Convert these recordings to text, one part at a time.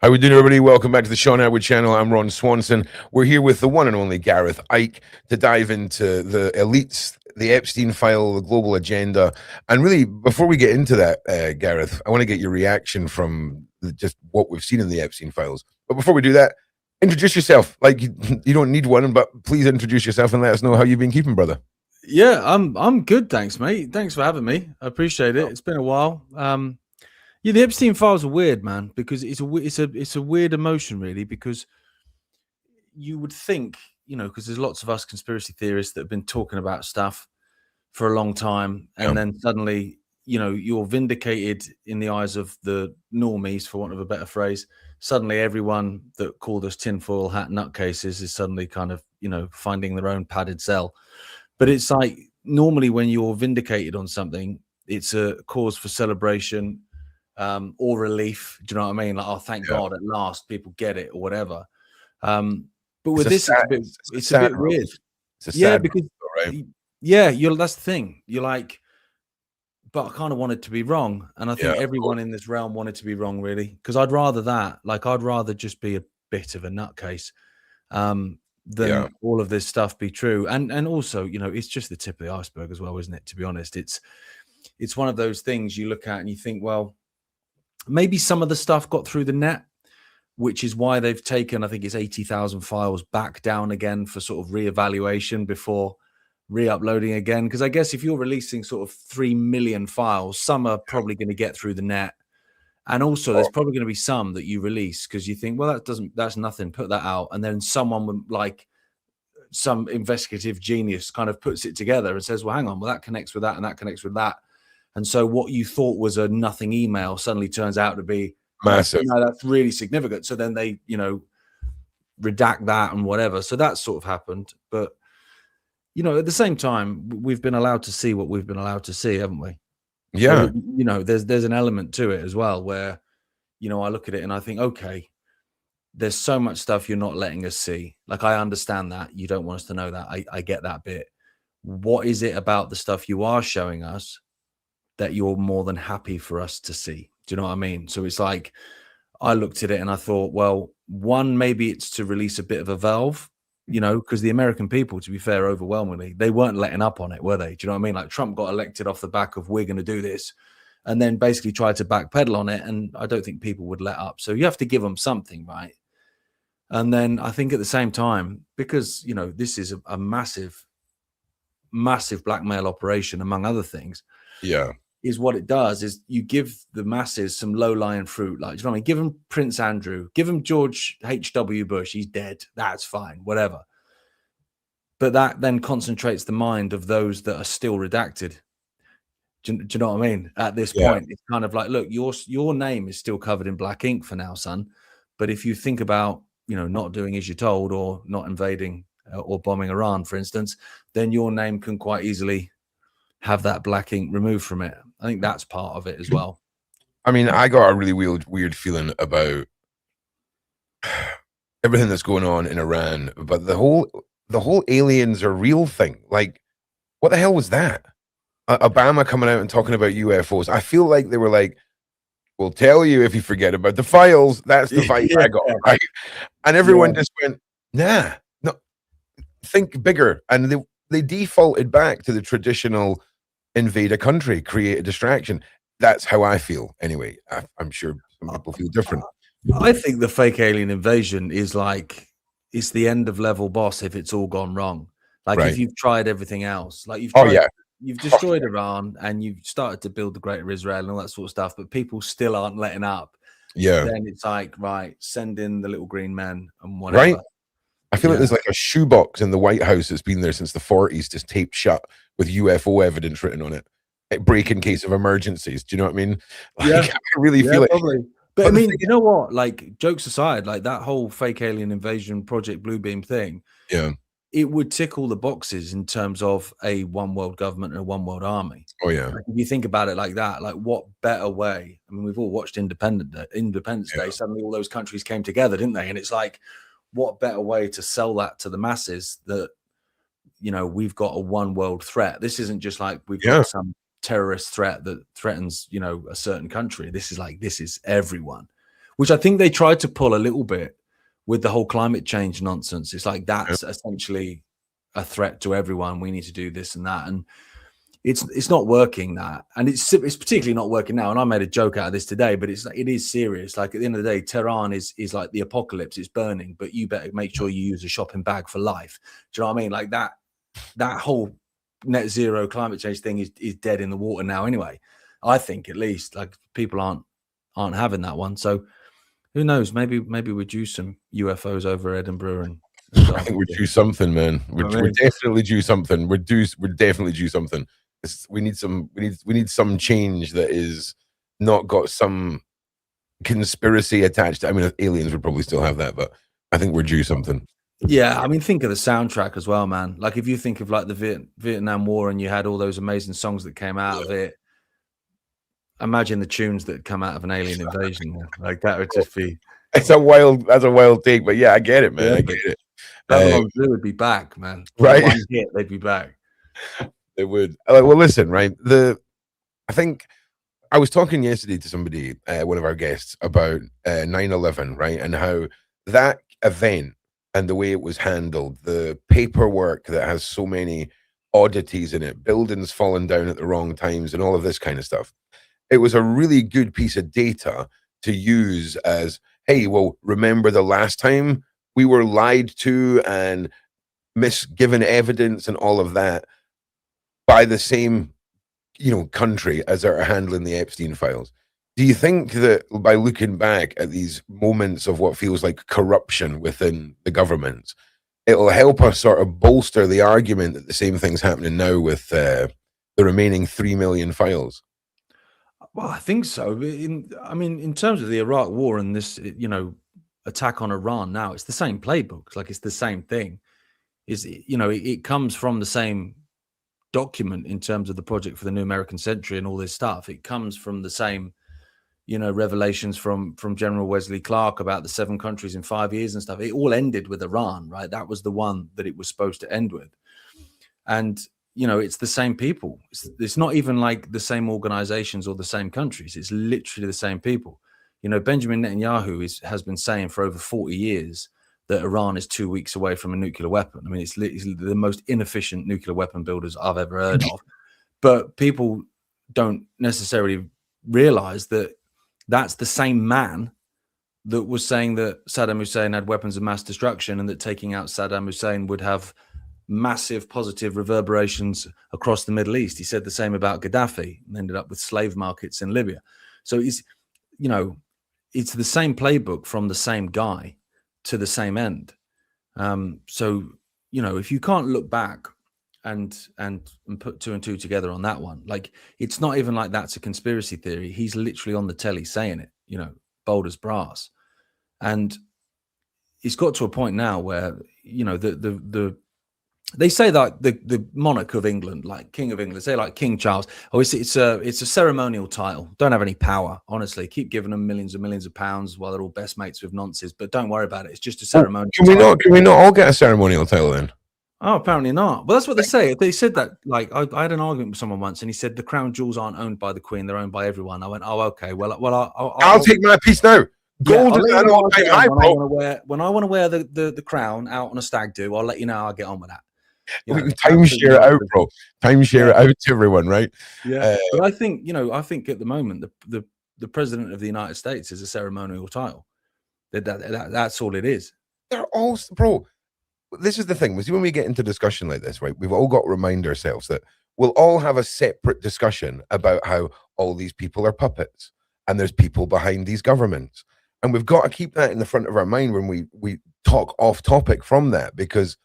How we doing, everybody? Welcome back to the Shaun Attwood channel. I'm Ron Swanson. We're here with the one and only Gareth Icke to dive into the elites, the Epstein file, the global agenda. And really, before we get into that, Gareth, I want to get your reaction from just what we've seen in the Epstein files. But before we do that, introduce yourself. Like, you don't need one, but please introduce yourself and let us know how you've been keeping, brother. Yeah, I'm good, thanks, mate. Thanks for having me. I appreciate it. It's been a while. Yeah, the Epstein files are weird, man, because it's a weird emotion, really, because you would think, because there's lots of us conspiracy theorists that have been talking about stuff for a long time, and then suddenly, you're vindicated in the eyes of the normies, for want of a better phrase. Suddenly, everyone that called us tinfoil hat nutcases is suddenly kind of, finding their own padded cell. But it's like normally when you're vindicated on something, it's a cause for celebration or relief. Do you know what I mean? Like, oh, thank God, at last people get it or whatever. But with this, it's a bit weird. Yeah, because that's the thing. You're like, but I kind of want it to be wrong, and I think everyone in this realm wanted to be wrong, really, because I'd rather that. Like, I'd rather just be a bit of a nutcase. Than all of this stuff be true. And also, it's just the tip of the iceberg as well, isn't it? To be honest, it's one of those things you look at and you think, well, maybe some of the stuff got through the net, which is why they've taken, I think it's 80,000 files back down again for sort of reevaluation before re-uploading again. Because I guess if you're releasing sort of 3 million files, some are probably going to get through the net. And also, there's probably going to be some that you release because you think, well, that's nothing, put that out. And then someone like some investigative genius kind of puts it together and says, well, hang on, well, that connects with that and that connects with that. And so what you thought was a nothing email suddenly turns out to be massive. No, that's really significant. So then they, redact that and whatever. So that sort of happened. But, at the same time, we've been allowed to see what we've been allowed to see, haven't we? Yeah. So, there's an element to it as well where, I look at it and I think, okay, there's so much stuff you're not letting us see. Like, I understand that. You don't want us to know that. I get that bit. What is it about the stuff you are showing us that you're more than happy for us to see? Do you know what I mean? So it's like, I looked at it and I thought, well, one, maybe it's to release a bit of a valve, because the American people, to be fair, overwhelmingly, they weren't letting up on it, were they? Do you know what I mean? Like, Trump got elected off the back of, we're going to do this, and then basically tried to backpedal on it. And I don't think people would let up. So you have to give them something, right? And then I think at the same time, because, this is a massive, massive blackmail operation, among other things. Yeah. Is what it does is you give the masses some low-lying fruit. Like, do you know what I mean? Give them Prince Andrew, give them George H.W. Bush. He's dead. That's fine, whatever. But that then concentrates the mind of those that are still redacted. Do you know what I mean? At this point, it's kind of like, look, your name is still covered in black ink for now, son. But if you think about, not doing as you're told, or not invading or bombing Iran, for instance, then your name can quite easily have that black ink removed from it. I think that's part of it as well. I mean, I got a really weird feeling about everything that's going on in Iran, but the whole aliens are real thing. Like, what the hell was that? Obama coming out and talking about UFOs. I feel like they were like, we'll tell you if you forget about the files. That's the vibe I got, right? And everyone just went, nah, no, think bigger. And they defaulted back to the traditional invade a country, create a distraction. That's how I feel anyway. I'm sure some people feel different. I think the fake alien invasion is like, it's the end of level boss if it's all gone wrong. Like, if you've tried everything else, like you've destroyed Iran and you've started to build the greater Israel and all that sort of stuff, but people still aren't letting up. Then it's like, right, send in the little green men and whatever. Right. I feel like there's like a shoebox in the White House that's been there since the 40s, just taped shut with UFO evidence written on it. Break in case of emergencies. Do you know what I mean? Like, I really feel like. Probably. But I mean, you know what? Like, jokes aside, like that whole fake alien invasion Project Bluebeam thing, it would tick all the boxes in terms of a one world government and a one world army. Oh yeah. Like, if you think about it like that, like, what better way? I mean, we've all watched Independence Day. Suddenly all those countries came together, didn't they? And it's like, what better way to sell that to the masses that, we've got a one world threat. This isn't just like we've got some terrorist threat that threatens, a certain country. This is like, this is everyone. which I think they tried to pull a little bit with the whole climate change nonsense. It's like that's essentially a threat to everyone. We need to do this and that, and it's not working. That, and it's particularly not working now. And I made a joke out of this today, but it is serious. Like at the end of the day, Tehran is like the apocalypse. It's burning, but you better make sure you use a shopping bag for life. Do you know what I mean? Like that whole net zero climate change thing is dead in the water now. Anyway, I think at least like people aren't having that one. So who knows? Maybe we're due some UFOs over Edinburgh and I think we're due something, man. We're definitely due something. We're definitely due something. We need some change that is not got some conspiracy attached. I mean, aliens would probably still have that, but I think we're due something. Yeah, I mean, think of the soundtrack as well, man. Like if you think of like the Vietnam War and you had all those amazing songs that came out of it, imagine the tunes that come out of an alien invasion. Like that would just be. That's a wild take, but yeah, I get it, man. I get it. Babylon Zoo would be back, man. Right? They'd be back. They would. Well, listen, right? I think I was talking yesterday to somebody, one of our guests, about 9/11, right, and how that event and the way it was handled, the paperwork that has so many oddities in it, buildings falling down at the wrong times, and all of this kind of stuff. It was a really good piece of data to use as, hey, well, remember the last time we were lied to and misgiven evidence and all of that by the same, country as are handling the Epstein files. Do you think that by looking back at these moments of what feels like corruption within the government, it'll help us sort of bolster the argument that the same thing's happening now with the remaining 3 million files? Well, I think so. In terms of the Iraq War and this, attack on Iran now, it's the same playbook. Like it's the same thing. It comes from the same document in terms of the project for the new American century and all this stuff. It comes from the same, revelations from General Wesley Clark about the 7 countries in 5 years and stuff. It all ended with Iran, right? That was the one that it was supposed to end with. And it's the same people. It's not even like the same organizations or the same countries. It's literally the same people. Benjamin Netanyahu has been saying for over 40 years that Iran is 2 weeks away from a nuclear weapon. I mean, it's the most inefficient nuclear weapon builders I've ever heard of. But people don't necessarily realize that that's the same man that was saying that Saddam Hussein had weapons of mass destruction and that taking out Saddam Hussein would have massive positive reverberations across the Middle East. He said the same about Gaddafi and ended up with slave markets in Libya. So it's the same playbook from the same guy to the same end. So if you can't look back and put 2 and 2 together on that one, like it's not even like that's a conspiracy theory. He's literally on the telly saying it, bold as brass. And it's got to a point now where they say that the monarch of England, like King of England, say like King Charles. Oh, it's a ceremonial title. Don't have any power, honestly. Keep giving them millions and millions of pounds while they're all best mates with nonsense. But don't worry about it. It's just a ceremonial. Can we not all get a ceremonial title then? Oh, apparently not. Well, that's what they say. They said that. Like I had an argument with someone once, and he said the crown jewels aren't owned by the Queen; they're owned by everyone. I went, oh, okay. Well, I'll take my piece now. Gold when I want to wear the crown out on a stag do, I'll let you know how I get on with that. Timeshare it out, bro. Timeshare it out to everyone, right? Yeah. But I think at the moment the president of the United States is a ceremonial title. That's all it is. They're all, bro. This is the thing. When we get into discussion like this, right? We've all got to remind ourselves that we'll all have a separate discussion about how all these people are puppets and there's people behind these governments, and we've got to keep that in the front of our mind when we talk off topic from that, because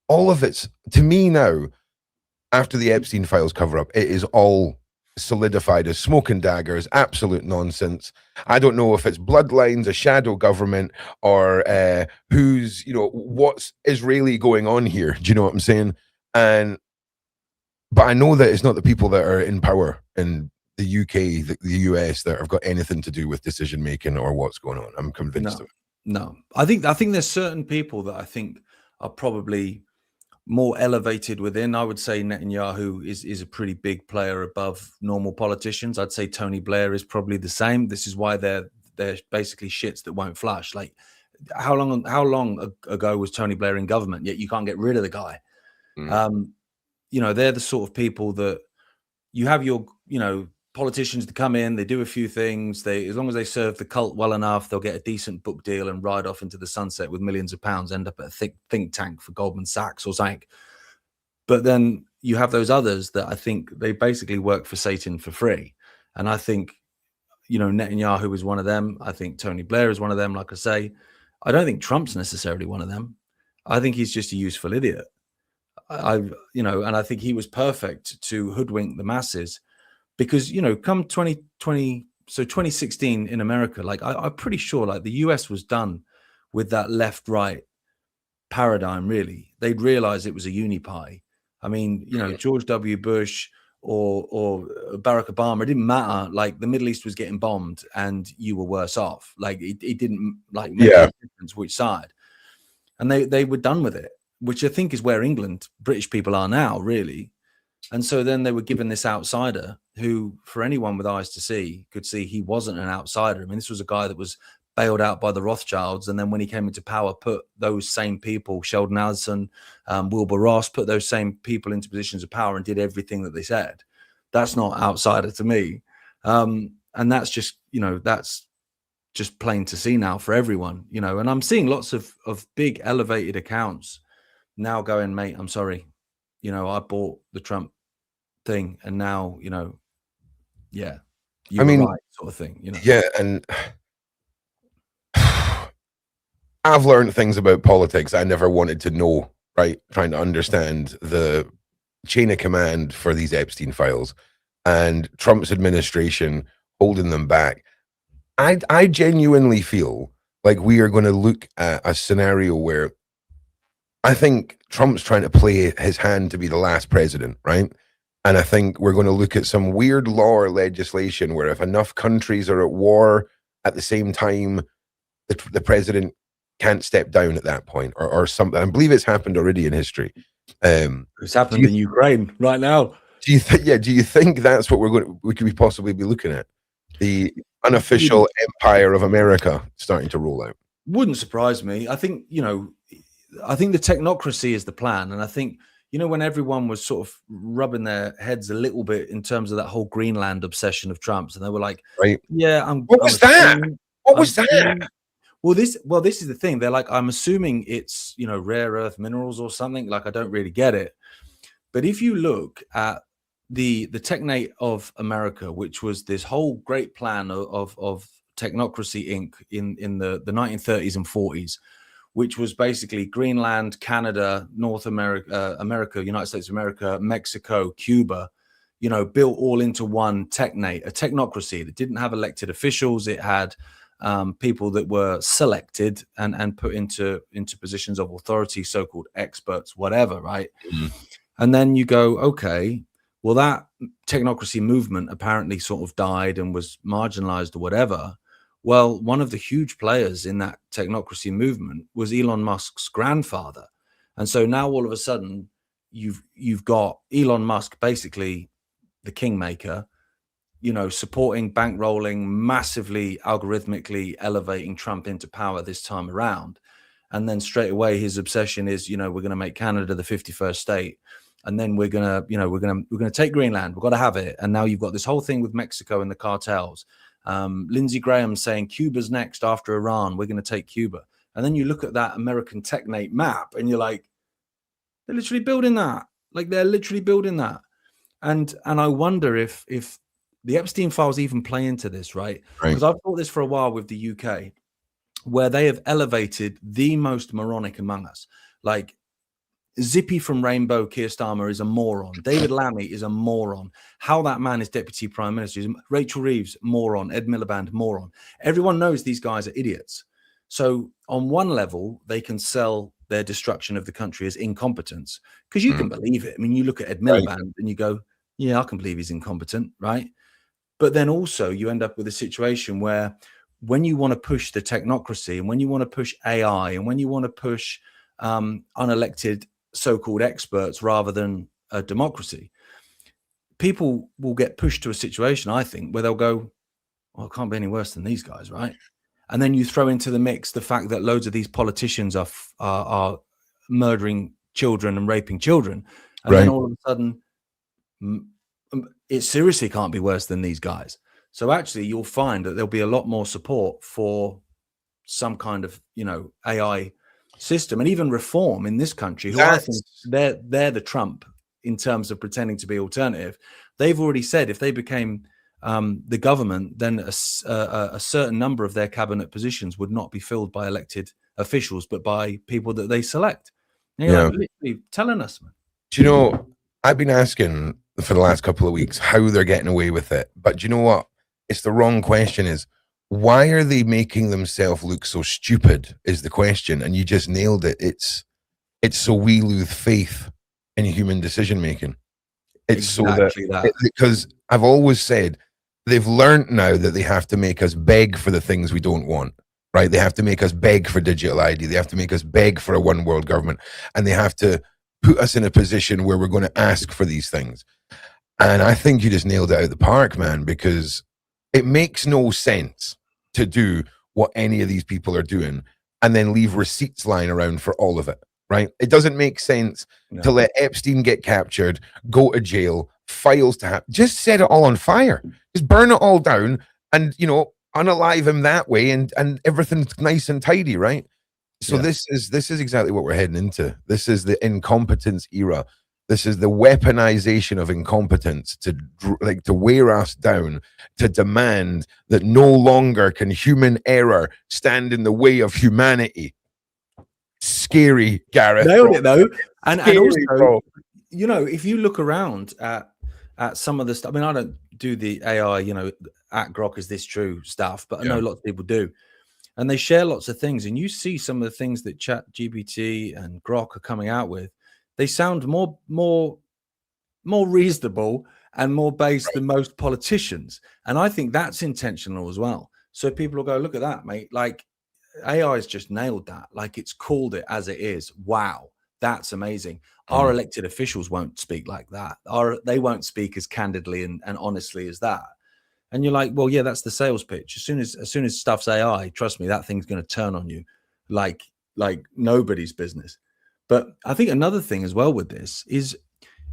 all of it's, to me now, after the Epstein files cover up, it is all solidified as smoke and daggers, absolute nonsense. I don't know if it's bloodlines, a shadow government, or what's Israeli going on here. Do you know what I'm saying? But I know that it's not the people that are in power in the UK, the US, that have got anything to do with decision making or what's going on. I'm convinced of it. No, I think there's certain people that I think are probably more elevated within. I would say Netanyahu is a pretty big player above normal politicians. I'd say Tony Blair is probably the same. This is why they're they're basically shits that won't flush. Like, how long ago was Tony Blair in government? Yet you can't get rid of the guy. You know, they're the sort of people that you have your, you know, politicians to come in, they do a few things, as long as they serve the cult well enough, they'll get a decent book deal and ride off into the sunset with millions of pounds, end up at a think tank for Goldman Sachs or something. But then you have those others that I think they basically work for Satan for free. And I think, you know, Netanyahu is one of them. I think Tony Blair is one of them. Like I say, I don't think Trump's necessarily one of them. I think he's just a useful idiot. You know, and I think he was perfect to hoodwink the masses because, you know, come 2020, so 2016 in America, like I'm pretty sure like the US was done with that left-right paradigm, really. They'd realize it was a uni-pie. I mean, you know, George W. Bush or Barack Obama, it didn't matter. Like the Middle East was getting bombed and you were worse off. Like it didn't like make a difference which side. And they were done with it, which I think is where British people are now, really. And so then they were given this outsider who, for anyone with eyes to see, could see he wasn't an outsider. I mean, this was a guy that was bailed out by the Rothschilds. And then when he came into power, put those same people, Sheldon Adelson, Wilbur Ross, put those same people into positions of power and did everything that they said. That's not outsider to me. And that's just, you know, that's just plain to see now for everyone, you know. And I'm seeing lots of big elevated accounts now going, mate, I'm sorry, you know, I bought the Trump thing and now, you know, yeah, you were right, sort of thing, you know. Yeah, and I've learned things about politics I never wanted to know, right? Trying to understand the chain of command for these Epstein files and Trump's administration holding them back. I genuinely feel like we are going to look at a scenario where I think Trump's trying to play his hand to be the last president, right? And I think we're going to look at some weird law or legislation where if enough countries are at war at the same time, the president can't step down at that point or something. I believe it's happened already in history. It's happened in Ukraine right now. Do you think? Yeah. Do you think that's what we could possibly be looking at? The unofficial empire of America starting to roll out. Wouldn't surprise me. I think, you know, I think the technocracy is the plan. And I think, you know, when everyone was sort of rubbing their heads a little bit in terms of that whole Greenland obsession of Trump's, and they were like, right. Yeah, What was that? Well, this is the thing. They're like, I'm assuming it's, you know, rare earth minerals or something. Like, I don't really get it. But if you look at the Technate of America, which was this whole great plan of Technocracy Inc. in the 1930s and 40s, which was basically Greenland, Canada, North America, United States of America, Mexico, Cuba, you know, built all into one Technate, a technocracy that didn't have elected officials. It had people that were selected and put into positions of authority, so-called experts, whatever, right? Mm-hmm. And then you go, okay, well, that technocracy movement apparently sort of died and was marginalized or whatever. Well, one of the huge players in that technocracy movement was Elon Musk's grandfather. And so now all of a sudden you've got Elon Musk, basically the kingmaker, you know, supporting, bankrolling, massively algorithmically elevating Trump into power this time around. And then straight away his obsession is, you know, we're going to make Canada the 51st state. And then we're going to, you know, we're going to take Greenland. We've got to have it. And now you've got this whole thing with Mexico and the cartels. Lindsey Graham saying Cuba's next after Iran. We're going to take Cuba. And then you look at that American Technate map and you're like, they're literally building that. Like, they're literally building that. And I wonder if the Epstein files even play into this, right? Because I've thought this for a while with the UK, where they have elevated the most moronic among us. Like, Zippy from Rainbow, Keir Starmer, is a moron. David Lammy is a moron. How that man is deputy prime minister is Rachel Reeves, moron. Ed Miliband, moron. Everyone knows these guys are idiots. So on one level, they can sell their destruction of the country as incompetence, because you can believe it. I mean, you look at Ed Miliband and you go, yeah, I can believe he's incompetent, right? But then also you end up with a situation where when you want to push the technocracy and when you want to push AI and when you want to push unelected so-called experts rather than a democracy, people will get pushed to a situation, I think, where they'll go, well, it can't be any worse than these guys, right? And then you throw into the mix the fact that loads of these politicians are murdering children and raping children, and then all of a sudden, it seriously can't be worse than these guys. So actually, you'll find that there'll be a lot more support for some kind of, AI system and even reform in this country. Who I think they're the Trump in terms of pretending to be alternative. They've already said if they became the government, then a certain number of their cabinet positions would not be filled by elected officials, but by people that they select. And you're like, literally telling us, man. Do you know, I've been asking for the last couple of weeks how they're getting away with it. But do you know what? It's the wrong question. Is why are they making themselves look so stupid is the question. And you just nailed it. It's so we lose faith in human decision making. It's exactly so that because I've always said they've learned now that they have to make us beg for the things we don't want, right? They have to make us beg for digital ID. They have to make us beg for a one world government, and they have to put us in a position where we're going to ask for these things. And I think you just nailed it out of the park, man, because it makes no sense to do what any of these people are doing and then leave receipts lying around for all of it, right? It doesn't make sense to let Epstein get captured, go to jail, files to happen. Just set it all on fire. Just burn it all down and, unalive him that way, and everything's nice and tidy, right? So this is exactly what we're heading into. This is the incompetence era. This is the weaponization of incompetence to wear us down, to demand that no longer can human error stand in the way of humanity. Scary, Gareth. Nailed it though. And also, bro. If you look around at some of the stuff, I mean, I don't do the AI, at Grok is this true stuff, but I know lots of people do. And they share lots of things, and you see some of the things that ChatGPT and Grok are coming out with. They sound more reasonable and more based than most politicians, and I think that's intentional as well. So people will go, "Look at that, mate! Like AI has just nailed that. Like it's called it as it is. Wow, that's amazing." Our elected officials won't speak like that. They won't speak as candidly and honestly as that. And you're like, well, yeah, that's the sales pitch. As soon as stuff's AI, trust me, that thing's going to turn on you like nobody's business. But I think another thing as well with this is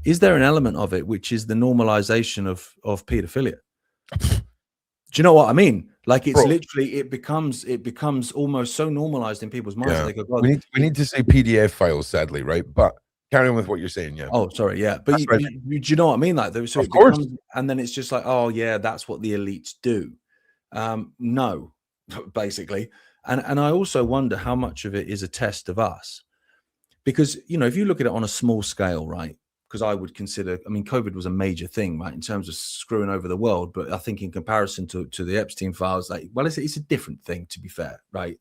there an element of it which is the normalization of pedophilia? Do you know what I mean? Like it's literally it becomes almost so normalized in people's minds. They go, God, we need to say PDF files, sadly, right? But carry on with what you're saying, yeah. Oh, sorry, yeah. But do you know what I mean? Like, so of course. And then it's just like, oh yeah, that's what the elites do. No, basically. And I also wonder how much of it is a test of us. Because, if you look at it on a small scale, right? Because I would consider, I mean, COVID was a major thing, right, in terms of screwing over the world. But I think in comparison to the Epstein files, it's a different thing, to be fair, right?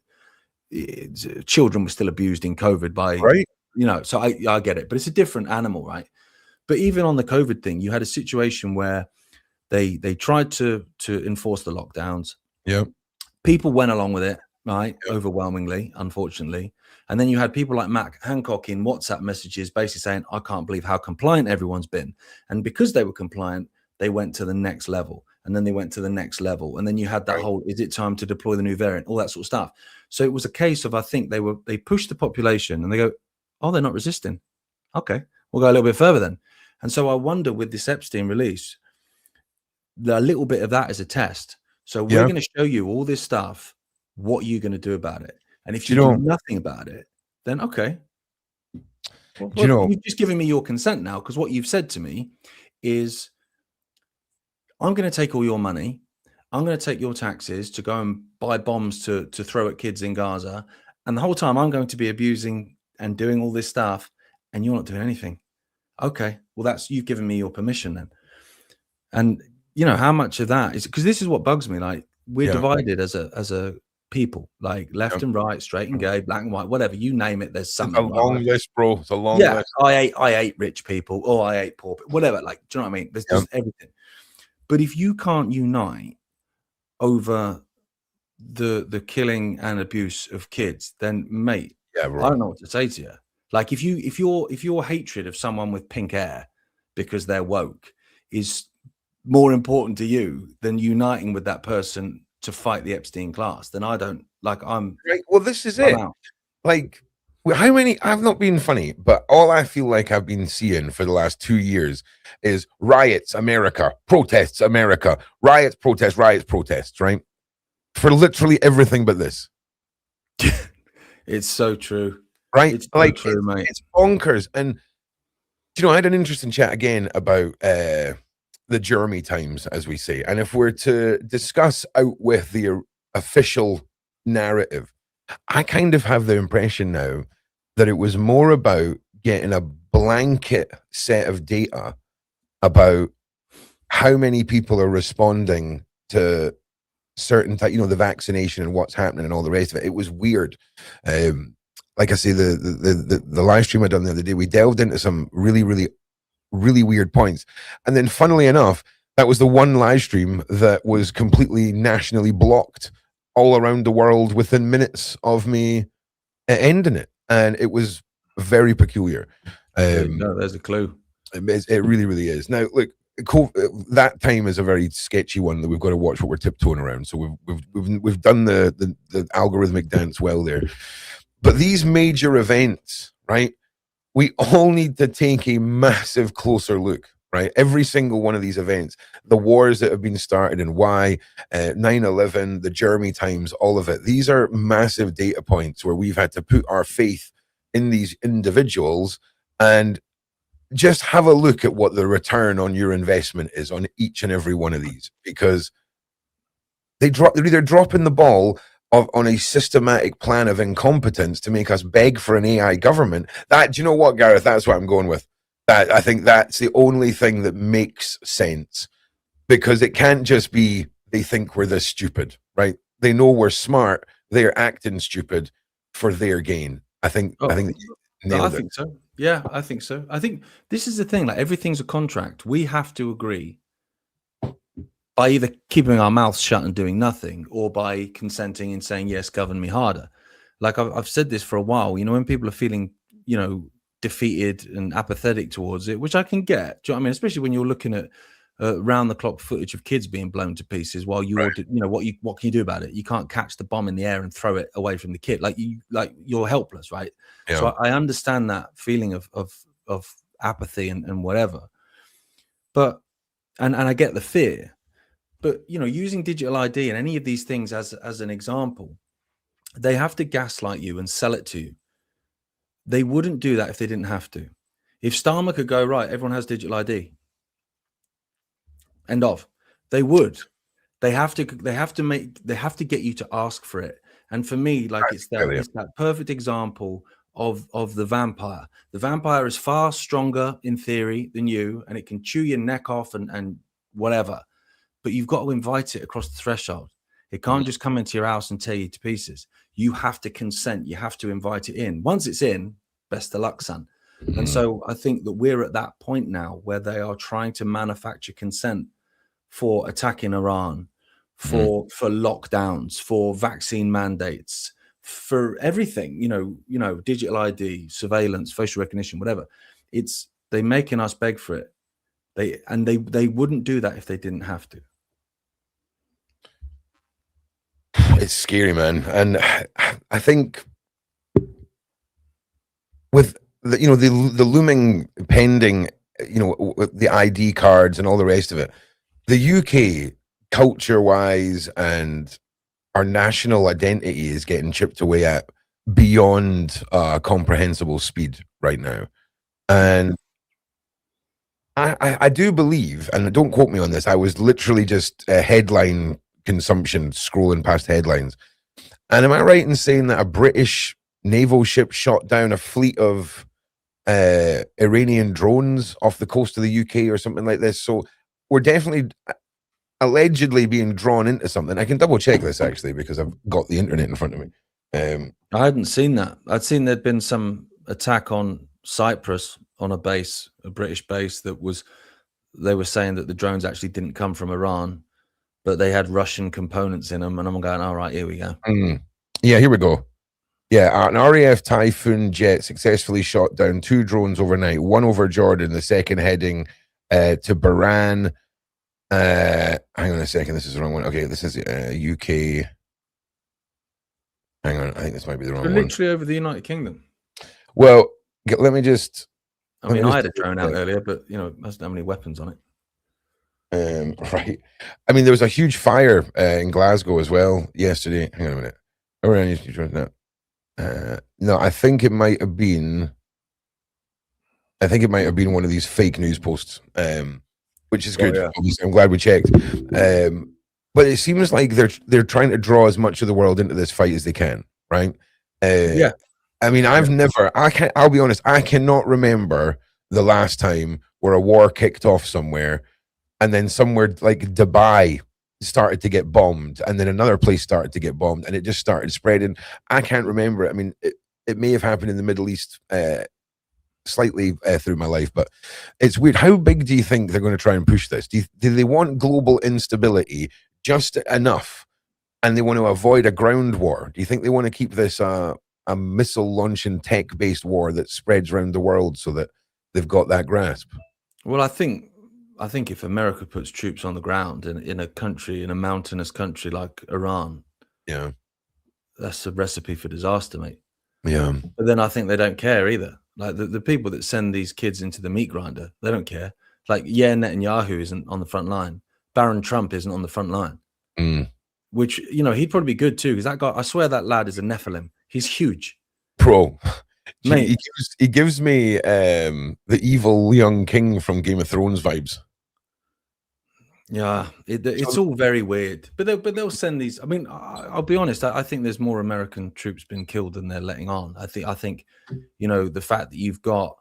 Children were still abused in COVID by, so I get it. But it's a different animal, right? But even on the COVID thing, you had a situation where they tried to enforce the lockdowns. Yeah. People went along with it, right? Yep. Overwhelmingly, unfortunately. And then you had people like Matt Hancock in WhatsApp messages basically saying, I can't believe how compliant everyone's been. And because they were compliant, they went to the next level. And then they went to the next level. And then you had that whole, is it time to deploy the new variant? All that sort of stuff. So it was a case of, I think they pushed the population and they go, oh, they're not resisting. Okay, we'll go a little bit further then. And so I wonder with this Epstein release, a little bit of that is a test. So we're going to show you all this stuff. What are you going to do about it? And if you do nothing about it, then okay. Well, you've just given me your consent now, because what you've said to me is, I'm going to take all your money. I'm going to take your taxes to go and buy bombs to throw at kids in Gaza. And the whole time I'm going to be abusing and doing all this stuff, and you're not doing anything. Okay, well, you've given me your permission then. And how much of that is, because this is what bugs me. Like we're divided as a people, like left and right, straight and gay, black and white, whatever you name it. There's something. It's a long list, bro. It's a long list. I hate rich people, or I hate poor people, whatever. Like, do you know what I mean? There's just everything. But if you can't unite over the killing and abuse of kids, then mate, I don't know what to say to you. Like if your hatred of someone with pink hair because they're woke is more important to you than uniting with that person to fight the Epstein class, then I don't I'm right. Well, this is I'm it. out. Like, how many? I've not been funny, but all I feel like I've been seeing for the last 2 years is riots, America, protests, America, riots, protests, right? For literally everything but this. It's so true. Right? It's so Like, true, mate. it's bonkers. And I had an interesting chat again about the Jeremy times, as we say. And if we're to discuss out with the official narrative, I kind of have the impression now that it was more about getting a blanket set of data about how many people are responding to certain type, the vaccination and what's happening and all the rest of it. It was weird. Like I say, the live stream I done the other day, we delved into some really, really, really weird points. And then funnily enough, that was the one live stream that was completely nationally blocked all around the world within minutes of me ending it. And it was very peculiar. No, there's a clue. It really, really is. Now, look, that time is a very sketchy one that we've got to watch what we're tiptoeing around. So we've done the algorithmic dance well there. But these major events, right? We all need to take a massive closer look, right? Every single one of these events, the wars that have been started and why, 9/11, the Jeremy times, all of it. These are massive data points where we've had to put our faith in these individuals and just have a look at what the return on your investment is on each and every one of these, because they're either dropping the ball on a systematic plan of incompetence to make us beg for an AI government. Do you know what, Gareth? That's what I'm going with. That I think that's the only thing that makes sense, because it can't just be they think we're this stupid, right? They know we're smart. They're acting stupid for their gain. I think I think so. Yeah, I think so. I think this is the thing. Like, everything's a contract. We have to agree by either keeping our mouths shut and doing nothing, or by consenting and saying, yes, govern me harder. Like, I've said this for a while, when people are feeling, defeated and apathetic towards it, which I can get. Do you know what I mean? Especially when you're looking at round the clock footage of kids being blown to pieces while you, right. What can you do about it? You can't catch the bomb in the air and throw it away from the kid. You're helpless, right? Yeah. So I understand that feeling of apathy and whatever, but, and I get the fear. But, using digital ID and any of these things as an example, they have to gaslight you and sell it to you. They wouldn't do that if they didn't have to. If Starmer could go, right, everyone has digital ID, end of, they would. They have to get you to ask for it. And for me, it's that perfect example of the vampire. The vampire is far stronger in theory than you, and it can chew your neck off and whatever. But you've got to invite it across the threshold. It can't just come into your house and tear you to pieces. You have to consent. You have to invite it in. Once it's in, best of luck, son. And so I think that we're at that point now where they are trying to manufacture consent for attacking Iran, for lockdowns, for vaccine mandates, for everything, digital ID, surveillance, facial recognition, whatever. They're making us beg for it. They wouldn't do that if they didn't have to. It's scary, man. And I think with the looming pending, the ID cards and all the rest of it, the UK culture-wise and our national identity is getting chipped away at beyond comprehensible speed right now. And I do believe, and don't quote me on this, I was literally just a headline consumption scrolling past headlines. And am I right in saying that a British naval ship shot down a fleet of Iranian drones off the coast of the UK or something like this? So we're definitely allegedly being drawn into something. I can double check this actually, because I've got the internet in front of me. I hadn't seen that. I'd seen there'd been some attack on Cyprus on a base, a British base, they were saying that the drones actually didn't come from Iran, but they had Russian components in them. And I'm going, all right, here we go. Yeah, here we go. Yeah, an RAF Typhoon jet successfully shot down 2 drones overnight, one over Jordan, the second heading to Bahrain. Hang on a second. This is the wrong one. Okay, this is UK. Hang on. I think this might be the wrong one. Literally over the United Kingdom. Well, let me just. I mean, I had a drone out earlier, but it doesn't have any weapons on it. Right. I mean, there was a huge fire in Glasgow as well yesterday. Hang on a minute. No, I think it might have been one of these fake news posts, which is good. Oh, yeah. Obviously, I'm glad we checked. But it seems like they're trying to draw as much of the world into this fight as they can, right? Yeah. I mean, I'll be honest, I cannot remember the last time where a war kicked off somewhere and then somewhere like Dubai started to get bombed and then another place started to get bombed and it just started spreading. I can't remember it. I mean, it may have happened in the Middle East slightly through my life, but it's weird. How big do you think they're going to try and push this? Do they want global instability just enough and they want to avoid a ground war? Do you think they want to keep this a missile launching tech-based war that spreads around the world so that they've got that grasp? Well, I think if America puts troops on the ground in a mountainous country like Iran, yeah, that's a recipe for disaster, mate. Yeah. But then I think they don't care either. Like the people that send these kids into the meat grinder, they don't care. Like, Netanyahu isn't on the front line. Baron Trump isn't on the front line. Which, he'd probably be good too, because that guy, I swear that lad is a Nephilim. He's huge. Bro. Mate. He gives me the evil young king from Game of Thrones vibes. Yeah, it's all very weird. But they'll send these. I mean, I'll be honest. I think there's more American troops being killed than they're letting on. I think, the fact that you've got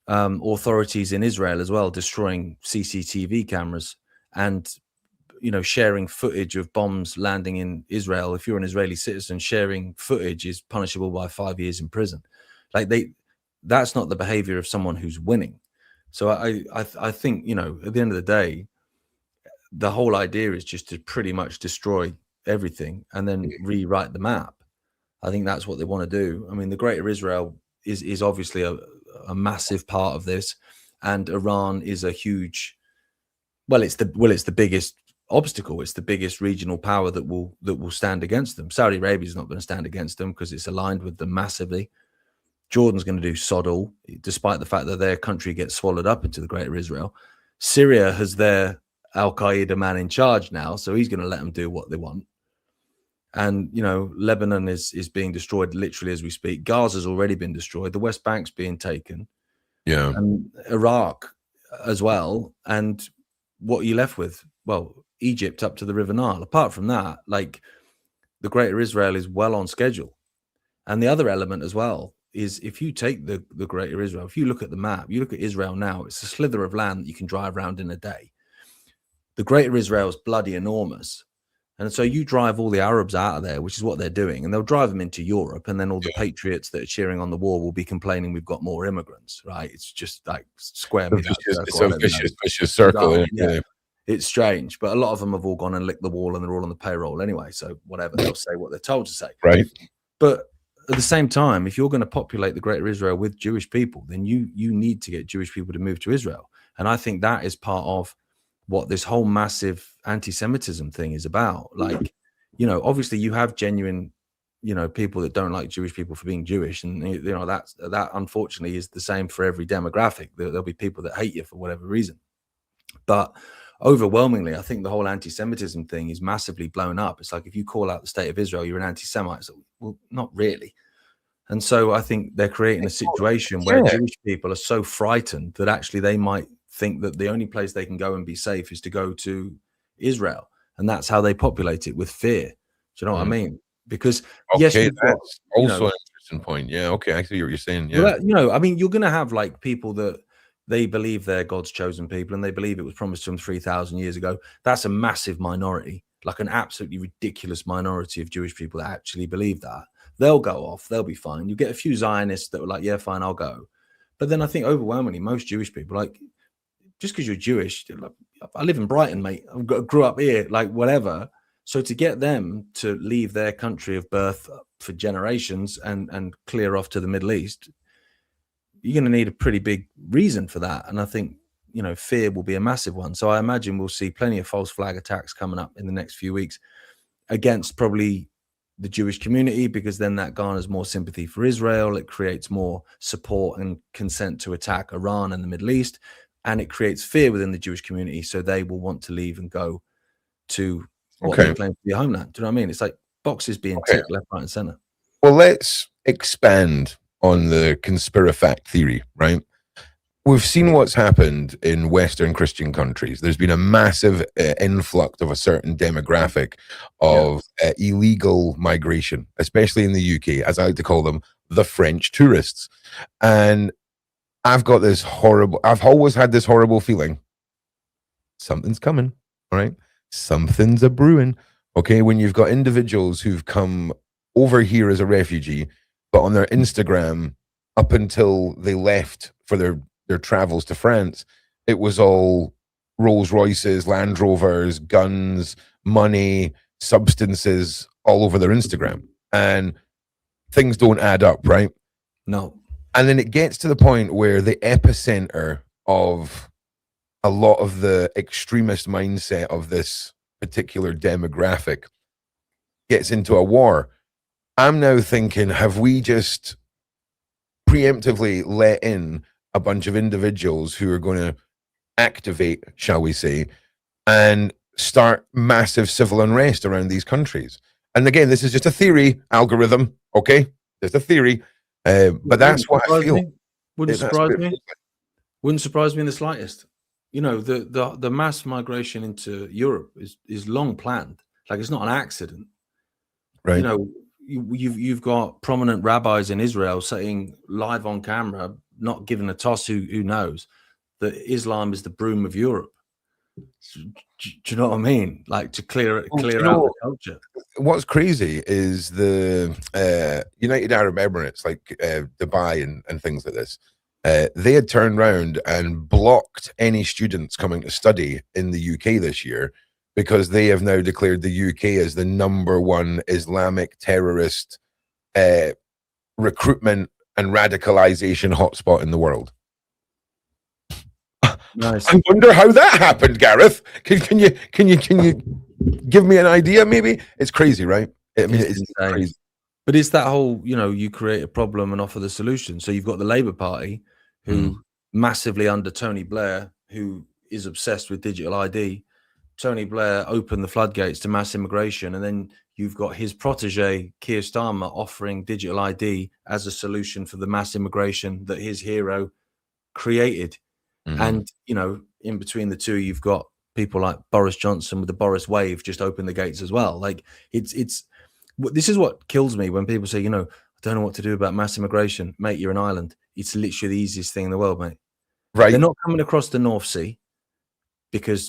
authorities in Israel as well destroying CCTV cameras and sharing footage of bombs landing in Israel. If you're an Israeli citizen, sharing footage is punishable by 5 years in prison. Like that's not the behavior of someone who's winning. So I think at the end of the day, the whole idea is just to pretty much destroy everything and then rewrite the map. I think that's what they want to do. I mean, the Greater Israel is obviously a massive part of this, and Iran is a huge. It's the biggest obstacle. It's the biggest regional power that will stand against them. Saudi Arabia is not going to stand against them because it's aligned with them massively. Jordan's going to do sod all, despite the fact that their country gets swallowed up into the Greater Israel. Syria has their Al-Qaeda man in charge now, so he's going to let them do what they want. And Lebanon is being destroyed literally as we speak. Gaza's already been destroyed. The West Bank's being taken. Yeah, and Iraq as well. And what are you left with? Well, Egypt up to the River Nile. Apart from that, like, the Greater Israel is well on schedule. And the other element as well is, if you take the Greater Israel, if you look at the map, you look at Israel now, it's a slither of land that you can drive around in a day. The Greater Israel is bloody enormous. And so you drive all the Arabs out of there, which is what they're doing, and they'll drive them into Europe, and then all the patriots that are cheering on the war will be complaining we've got more immigrants, right? It's just like square me that circle. It's a vicious circle. Yeah. It's strange, but a lot of them have all gone and licked the wall, and they're all on the payroll anyway. So whatever, they'll say what they're told to say. Right. But at the same time, if you're going to populate the Greater Israel with Jewish people, then you need to get Jewish people to move to Israel. And I think that is part of what this whole massive anti-Semitism thing is about. Like, obviously you have genuine, people that don't like Jewish people for being Jewish. And, that unfortunately is the same for every demographic. There'll be people that hate you for whatever reason. But overwhelmingly, I think the whole anti-Semitism thing is massively blown up. It's like, if you call out the state of Israel, you're an anti-Semite. So, well, not really. And so I think they're creating a situation where Jewish people are so frightened that actually they might think that the only place they can go and be safe is to go to Israel. And that's how they populate it, with fear. Do you know what I mean? Because yes, that's also an interesting point. Yeah, okay, I see what you're saying. Yeah, well, I mean, you're going to have like people that they believe they're God's chosen people, and they believe it was promised to them 3,000 years ago. That's a massive minority, like an absolutely ridiculous minority of Jewish people that actually believe that. They'll go off, they'll be fine. You get a few Zionists that were like, yeah, fine, I'll go. But then I think overwhelmingly most Jewish people, like, just because you're Jewish, like, I live in Brighton, mate. I grew up here, like, whatever. So to get them to leave their country of birth for generations and clear off to the Middle East, you're going to need a pretty big reason for that. And I think, fear will be a massive one. So I imagine we'll see plenty of false flag attacks coming up in the next few weeks against probably the Jewish community, because then that garners more sympathy for Israel. It creates more support and consent to attack Iran and the Middle East, and it creates fear within the Jewish community, so they will want to leave and go to what they claim to be a homeland. Do you know what I mean? It's like boxes being ticked left, right, and center. Well, let's expand on the conspirafact theory, right? We've seen what's happened in Western Christian countries. There's been a massive influx of a certain demographic of illegal migration, especially in the UK, as I like to call them, the French tourists. And I've always had this horrible feeling. Something's coming, all right? Something's a brewing, okay? When you've got individuals who've come over here as a refugee, but on their Instagram, up until they left for their travels to France, it was all Rolls Royces, Land Rovers, guns, money, substances all over their Instagram. And things don't add up, right? No. And then it gets to the point where the epicenter of a lot of the extremist mindset of this particular demographic gets into a war. I'm now thinking, have we just preemptively let in a bunch of individuals who are going to activate, shall we say, and start massive civil unrest around these countries? And again, this is just a theory, algorithm, okay? Just a theory. But that's what I feel. Wouldn't surprise me. Wouldn't surprise me in the slightest. The mass migration into Europe is long planned. Like, it's not an accident. Right. You've got prominent rabbis in Israel saying live on camera, not giving a toss who knows, that Islam is the broom of Europe. Do you know what I mean? Like, to clear out the culture. What's crazy is the United Arab Emirates, like Dubai and things like this. They had turned around and blocked any students coming to study in the UK this year, because they have now declared the UK as the #1 Islamic terrorist recruitment and radicalization hotspot in the world. Nice. I wonder how that happened, Gareth. Can you give me an idea? Maybe it's crazy, right? I mean, it's crazy. But it's that whole, you create a problem and offer the solution. So you've got the Labour Party, who massively under Tony Blair, who is obsessed with digital ID. Tony Blair opened the floodgates to mass immigration, and then you've got his protege, Keir Starmer, offering digital ID as a solution for the mass immigration that his hero created. And, in between the two, you've got people like Boris Johnson with the Boris wave just open the gates as well. Like, this is what kills me when people say, I don't know what to do about mass immigration. Mate, you're an island. It's literally the easiest thing in the world, mate. Right. They're not coming across the North Sea because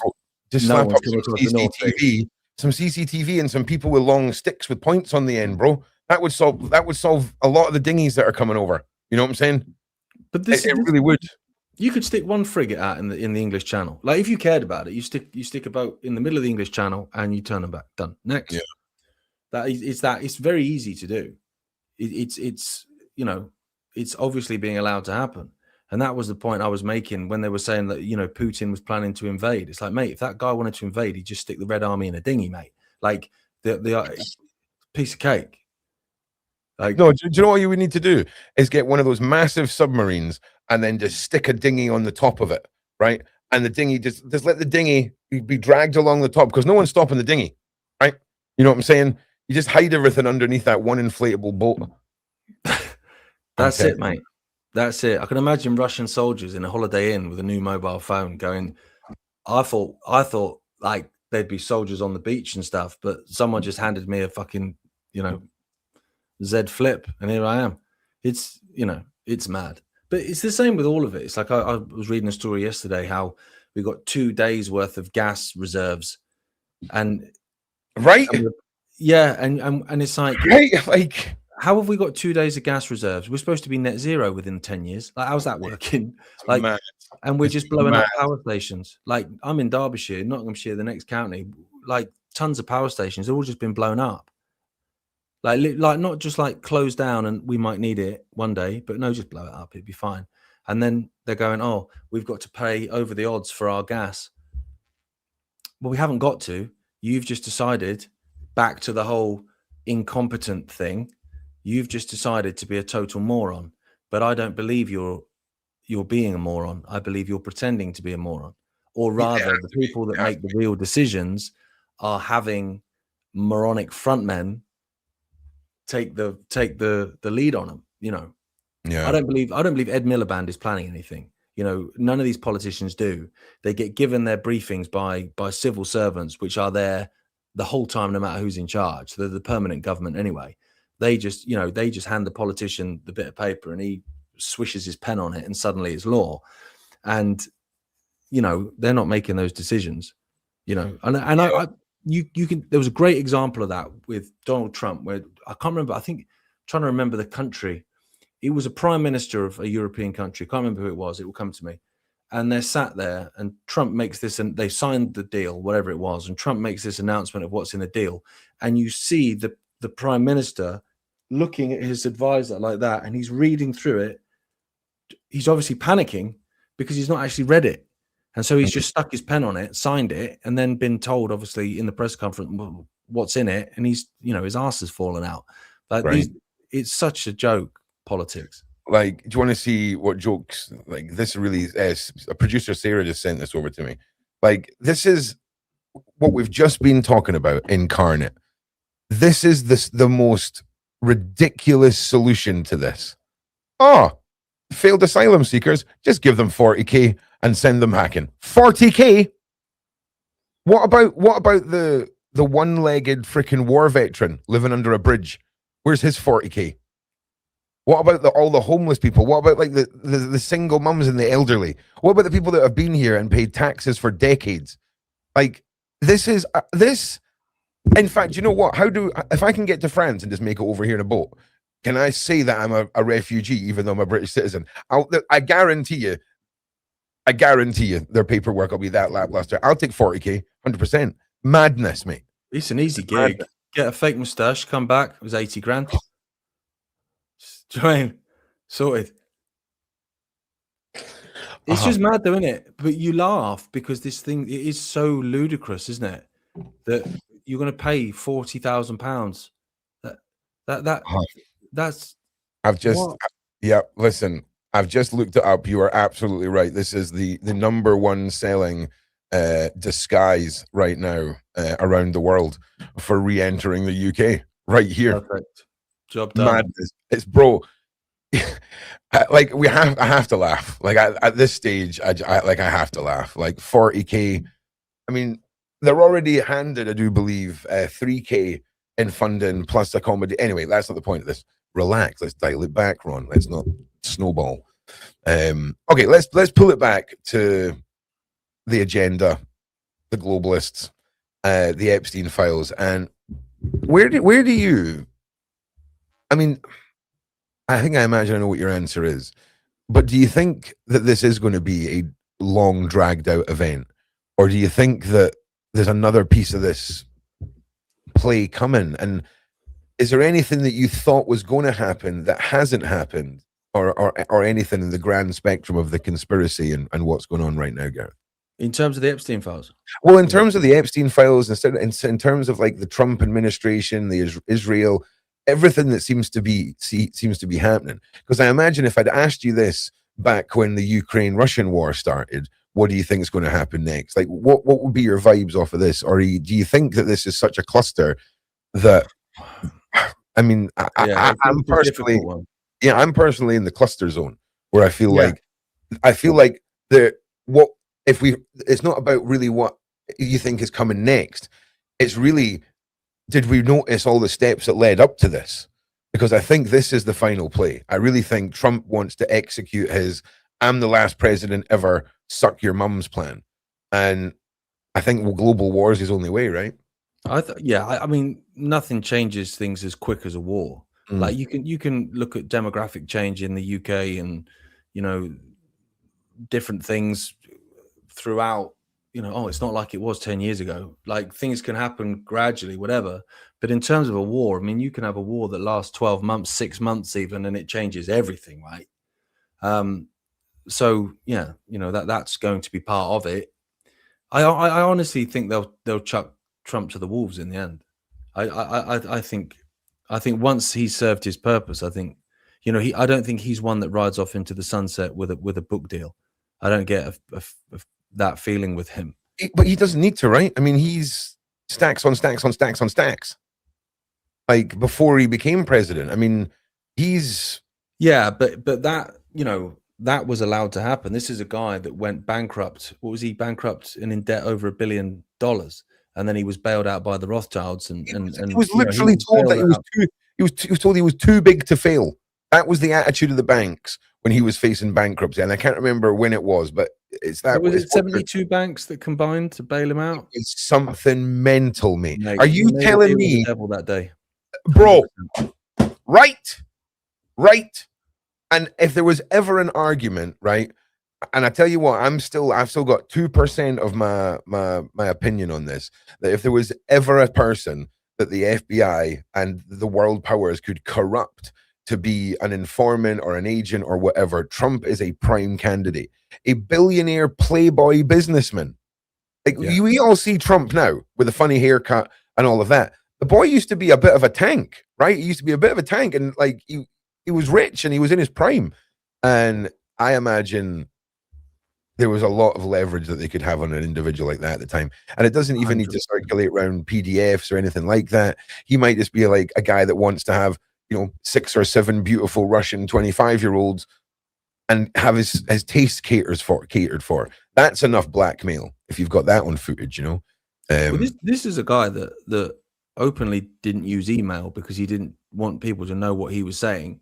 just no slap one's up coming across the North Sea. Some CCTV and some people with long sticks with points on the end, bro. That would solve a lot of the dinghies that are coming over. You know what I'm saying? But it really would. You could stick one frigate out in the English Channel. Like, if you cared about it, you stick a boat in the middle of the English Channel and you turn them back. Done. Next. Yeah. It's very easy to do. It's obviously being allowed to happen. And that was the point I was making when they were saying that, Putin was planning to invade. It's like, mate, if that guy wanted to invade, he'd just stick the Red Army in a dinghy, mate. Like, the piece of cake. Like, no, do you know what you would need to do? Is get one of those massive submarines and then just stick a dinghy on the top of it, right? And the dinghy, just let the dinghy be dragged along the top, because no one's stopping the dinghy, right? You know what I'm saying? You just hide everything underneath that one inflatable boat. That's it, mate. That's it. I can imagine Russian soldiers in a Holiday Inn with a new mobile phone going, I thought like there'd be soldiers on the beach and stuff, but someone just handed me a fucking, Z Flip, and here I am. It's, it's mad. But it's the same with all of it. It's like I was reading a story yesterday how we got 2 days worth of gas reserves, and right, and it's like, right, like, how have we got 2 days of gas reserves? We're supposed to be net zero within 10 years. Like, how's that working? Like, mad. And we're just blowing up power stations. Like, I'm in Derbyshire, Nottinghamshire, the next county. Like, tons of power stations, they've all just been blown up. Like not just like closed down and we might need it one day, but no, just blow it up. It'd be fine. And then they're going, oh, we've got to pay over the odds for our gas. Well, we haven't got to. You've just decided, back to the whole incompetent thing, you've just decided to be a total moron. But I don't believe you're being a moron. I believe you're pretending to be a moron. Or rather, the people that make the real decisions are having moronic frontmen take the lead on them. You know, I don't believe Ed Miliband is planning anything. You know, none of these politicians do. They get given their briefings by civil servants, which are there the whole time, no matter who's in charge. They're the permanent government anyway. They just hand the politician the bit of paper and he swishes his pen on it and suddenly it's law. And, you know, they're not making those decisions, you know, you can, there was a great example of that with Donald Trump, where I can't remember, trying to remember the country. It was a prime minister of a European country. Can't remember who it was. It will come to me. And they're sat there and Trump makes this, and they signed the deal, whatever it was. And Trump makes this announcement of what's in the deal. And you see the prime minister looking at his advisor like that, and he's reading through it. He's obviously panicking because he's not actually read it. And so he's just stuck his pen on it, signed it, and then been told, obviously, in the press conference, what's in it. And he's, you know, his ass has fallen out. Like, it's such a joke, politics. Like, do you want to see what jokes, like, this really, a producer, Sarah, just sent this over to me. Like, this is what we've just been talking about incarnate. This is the most ridiculous solution to this. Failed asylum seekers, just give them 40k and send them hacking. 40k? What about the one-legged freaking war veteran living under a bridge? Where's his 40k? What about all the homeless people? What about like the single mums and the elderly? What about the people that have been here and paid taxes for decades? Like, this is this. In fact, you know what? If I can get to France and just make it over here in a boat, can I say that I'm a refugee even though I'm a British citizen? I guarantee you their paperwork will be that lackluster. I'll take 40k, 100%. Madness, mate. It's an easy gig. Madness. Get a fake moustache, come back. It was 80 grand. Do you know what I mean? Sorted. It's just mad though, isn't it? But you laugh because this thing, it is so ludicrous, isn't it? That you're going to pay £40,000. That's. Listen, I've just looked it up. You are absolutely right. This is the number one selling disguise right now around the world for re-entering the UK. Right here. Perfect. Job done. Madness. It's bro. Like I have to laugh. Like at this stage, I have to laugh. Like 40k. I mean, they're already handed, I do believe, 3k in funding plus accommodation. Anyway, that's not the point of this. Relax. Let's dial it back, Ron. Let's not snowball. Okay, let's pull it back to the agenda, the globalists, the Epstein files, and where do you? I mean, I imagine I know what your answer is, but do you think that this is going to be a long, dragged out event, or do you think that there's another piece of this play coming? And is there anything that you thought was going to happen that hasn't happened, or anything in the grand spectrum of the conspiracy and what's going on right now, Gareth? In terms of the Epstein files? Well, in terms of the Epstein files, in terms of like the Trump administration, the Israel, everything that seems to be happening. Because I imagine if I'd asked you this back when the Ukraine-Russian war started, what do you think is going to happen next? Like, what would be your vibes off of this? Or do you think that this is such a cluster that, I mean, I'm personally in the cluster zone where I feel like it's not about really what you think is coming next. It's really, did we notice all the steps that led up to this? Because I think this is the final play. I really think Trump wants to execute his "I'm the last president ever, suck your mum's" plan. And I think global war is his only way, right? I mean, nothing changes things as quick as a war. Like you can look at demographic change in the UK and, you know, different things throughout, you know, it's not like it was 10 years ago. Like, things can happen gradually, whatever. But in terms of a war, I mean, you can have a war that lasts 12 months, 6 months even, and it changes everything, right? so yeah, that's going to be part of it. I honestly think they'll chuck Trump to the wolves in the end. I think once he's served his purpose, I think I don't think he's one that rides off into the sunset with a book deal. I don't get that feeling with him. But he doesn't need to, right? I mean, he's stacks on stacks on stacks on stacks. Like before he became president. I mean, he's but that that was allowed to happen. This is a guy that went bankrupt. What was he bankrupt and in debt over $1 billion? And then he was bailed out by the Rothschilds, and he was literally told that he was told he was too big to fail. That was the attitude of the banks when he was facing bankruptcy, and I can't remember when it was, but it's that. Was it 72 banks that combined to bail him out? It's something mental, mate. Are you telling me, the devil that day, bro? Right. And if there was ever an argument, right? And I tell you what, I've still got 2% of my opinion on this. That if there was ever a person that the FBI and the world powers could corrupt to be an informant or an agent or whatever, Trump is a prime candidate. A billionaire playboy businessman. Like we all see Trump now with a funny haircut and all of that. The boy used to be a bit of a tank, right? He used to be a bit of a tank, and like he was rich and he was in his prime. And I imagine there was a lot of leverage that they could have on an individual like that at the time. And it doesn't even 100%. Need to circulate around PDFs or anything like that. He might just be like a guy that wants to have, 6 or 7 beautiful Russian 25-year-olds and have his taste catered for. That's enough blackmail if you've got that on footage, Well, this is a guy that openly didn't use email because he didn't want people to know what he was saying.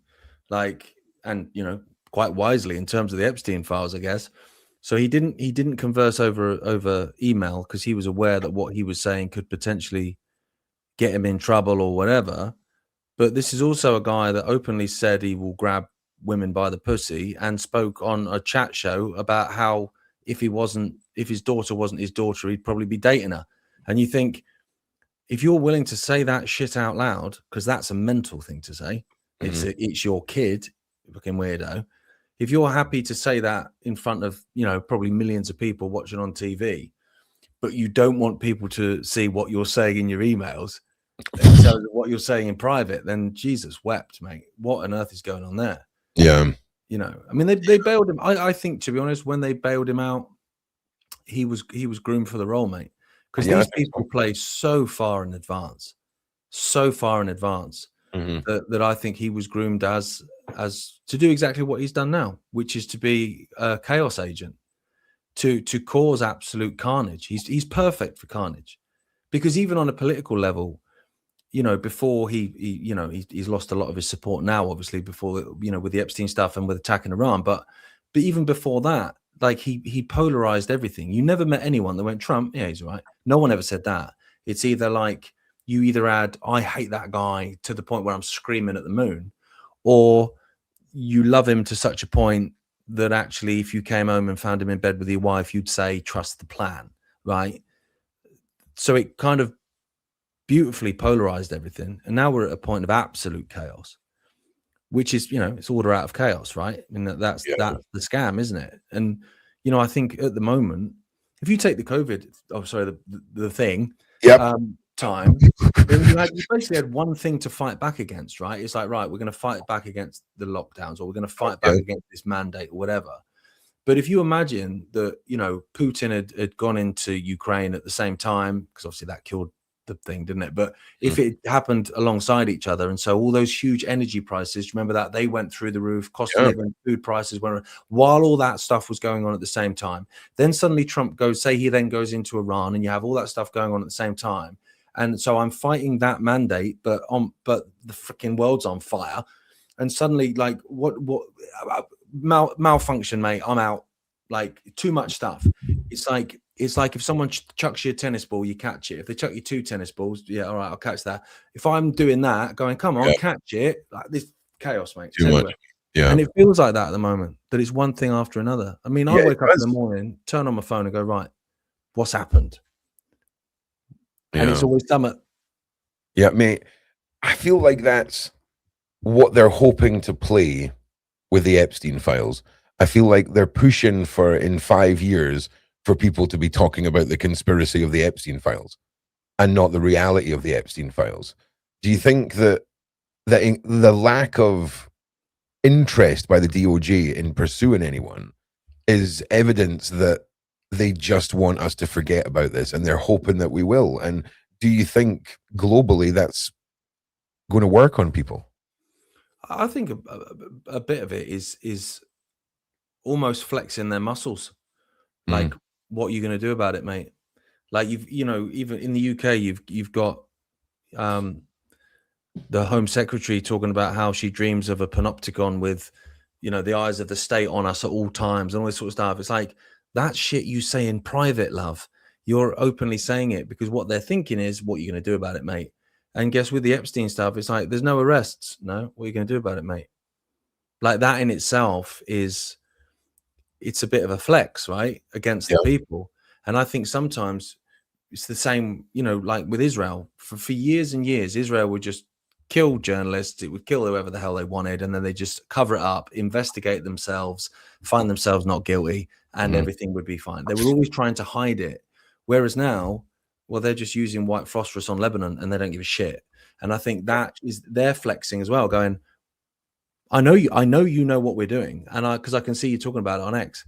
And quite wisely in terms of the Epstein files, I guess. So he didn't converse over email because he was aware that what he was saying could potentially get him in trouble or whatever. But this is also a guy that openly said he will grab women by the pussy and spoke on a chat show about how if his daughter wasn't his daughter, he'd probably be dating her. And you think, if you're willing to say that shit out loud, because that's a mental thing to say, it's your kid, fucking weirdo. If you're happy to say that in front of, probably millions of people watching on TV, but you don't want people to see what you're saying in your emails, and what you're saying in private, then Jesus wept, mate. What on earth is going on there? Yeah. I mean, they bailed him. I think, to be honest, when they bailed him out, he was groomed for the role, mate. Because these people play so far in advance, that I think he was groomed as to do exactly what he's done now, which is to be a chaos agent, to cause absolute carnage. He's perfect for carnage, because even on a political level, before he's lost a lot of his support now, obviously, before with the Epstein stuff and with attacking Iran, but even before that, like he polarized everything. You never met anyone that went, Trump, yeah, he's right. No one ever said that. It's either like you either had, I hate that guy to the point where I'm screaming at the moon, or you love him to such a point that actually if you came home and found him in bed with your wife, you'd say, trust the plan, right? So it kind of beautifully polarized everything. And now we're at a point of absolute chaos, which is, it's order out of chaos, right? I mean, that's the scam, isn't it? And, I think at the moment, if you take the COVID, the thing, time, you basically had one thing to fight back against, right? It's like, right, we're going to fight back against the lockdowns, or we're going to fight back against this mandate or whatever. But if you imagine that, Putin had gone into Ukraine at the same time, because obviously that killed the thing, didn't it? But if it happened alongside each other, and so all those huge energy prices, remember that they went through the roof, cost of living, food prices went, while all that stuff was going on at the same time, then suddenly Trump he then goes into Iran, and you have all that stuff going on at the same time. And so I'm fighting that mandate, but the freaking world's on fire, and suddenly like what malfunction, mate, I'm out. Like too much stuff. It's like if someone chucks you a tennis ball, you catch it. If they chuck you 2 tennis balls, yeah, all right, I'll catch that. If I'm doing that, going, come on, catch it, like this chaos, mate. Too much. Yeah. And it feels like that at the moment, that it's one thing after another. I mean, I wake up in the morning, turn on my phone and go, right, what's happened? And it's always something. Yeah, mate. I feel like that's what they're hoping to play with the Epstein files. I feel like they're pushing for in 5 years for people to be talking about the conspiracy of the Epstein files and not the reality of the Epstein files. Do you think that the lack of interest by the DOJ in pursuing anyone is evidence that they just want us to forget about this and they're hoping that we will? And do you think globally that's going to work on people? I think a bit of it is almost flexing their muscles. Like, what are you going to do about it, mate? Like, even in the UK, you've got the Home Secretary talking about how she dreams of a panopticon with, the eyes of the state on us at all times and all this sort of stuff. It's like, that shit you say in private, love. You're openly saying it because what they're thinking is, what are you going to do about it, mate? And guess with the Epstein stuff, it's like, there's no arrests. No, what are you going to do about it, mate? Like, that in itself it's a bit of a flex, right? Against the people. And I think sometimes it's the same, like with Israel. For years and years, Israel would just kill journalists. It would kill whoever the hell they wanted. And then they just cover it up, investigate themselves, find themselves not guilty, and everything would be fine. They were always trying to hide it. Whereas now, well, they're just using white phosphorus on Lebanon and they don't give a shit. And I think that is their flexing as well, going, I know you know what we're doing. And because I can see you talking about it on X,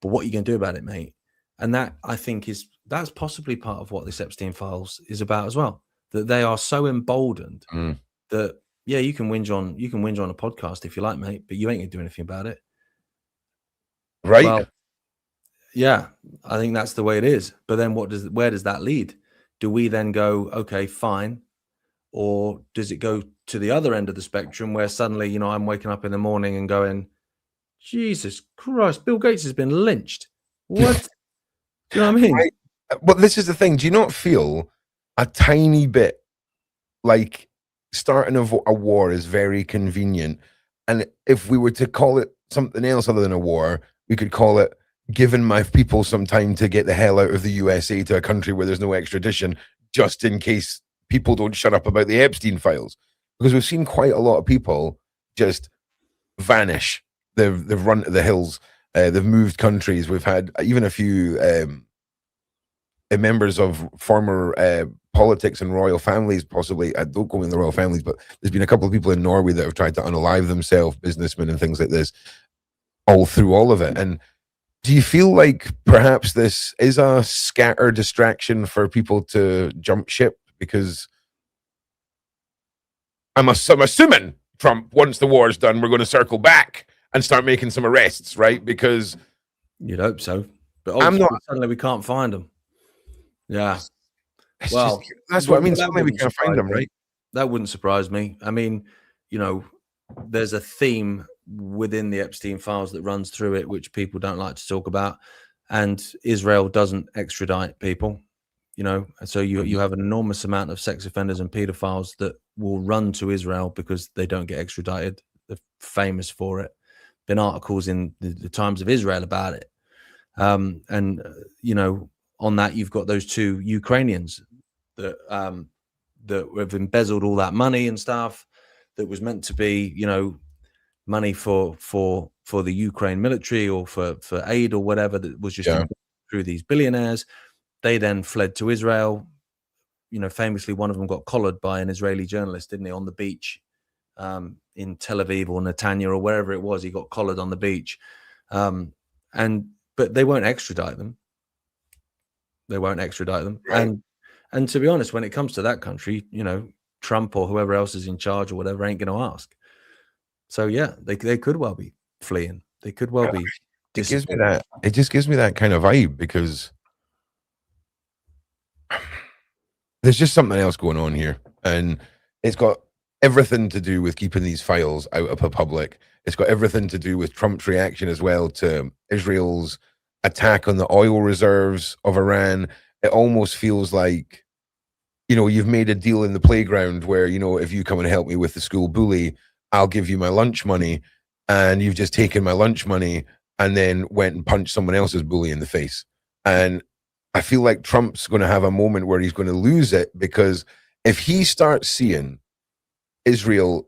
but what are you going to do about it, mate? And that, I think, that's possibly part of what this Epstein files is about as well. That they are so emboldened that, yeah, you can whinge on a podcast if you like, mate, but you ain't gonna do anything about it. Right. Well, yeah, I think that's the way it is. But then where does that lead? Do we then go, okay, fine? Or does it go to the other end of the spectrum where suddenly, I'm waking up in the morning and going, Jesus Christ, Bill Gates has been lynched. What? Do you know what I mean? Right. Well, this is the thing. Do you not feel a tiny bit like starting a war is very convenient? And if we were to call it something else other than a war, we could call it giving my people some time to get the hell out of the USA to a country where there's no extradition, just in case people don't shut up about the Epstein files. Because we've seen quite a lot of people just vanish. They've run to the hills. They've moved countries. We've had even a few members of former politics and royal families, possibly. I don't go in the royal families, but there's been a couple of people in Norway that have tried to unalive themselves, businessmen and things like this, all through all of it. And do you feel like perhaps this is a scatter distraction for people to jump ship? Because I'm assuming Trump, once the war is done, we're going to circle back and start making some arrests, right? Because you'd hope so, but suddenly we can't find them. Yeah, well, that's what I mean. Suddenly we can't find them, right? That wouldn't surprise me. I mean, there's a theme within the Epstein files that runs through it, which people don't like to talk about. And Israel doesn't extradite people, so you have an enormous amount of sex offenders and pedophiles that will run to Israel because they don't get extradited. They're famous for it. Been articles in the Times of Israel about it. On that, you've got those two Ukrainians that have embezzled all that money and stuff that was meant to be, money for the Ukraine military or for aid or whatever, that was just through these billionaires. They then fled to Israel. Famously, one of them got collared by an Israeli journalist, didn't he, on the beach in Tel Aviv or Netanya or wherever it was. He got collared on the beach. But they won't extradite them. They won't extradite them. Right. And to be honest, when it comes to that country, Trump or whoever else is in charge or whatever ain't going to ask. So yeah, they could well be fleeing. They could well be. It just gives me that kind of vibe, because there's just something else going on here, and it's got everything to do with keeping these files out of the public. It's got everything to do with Trump's reaction as well to Israel's attack on the oil reserves of Iran. It almost feels like, you've made a deal in the playground where, if you come and help me with the school bully, I'll give you my lunch money, and you've just taken my lunch money and then went and punched someone else's bully in the face. And I feel like Trump's going to have a moment where he's going to lose it, because if he starts seeing Israel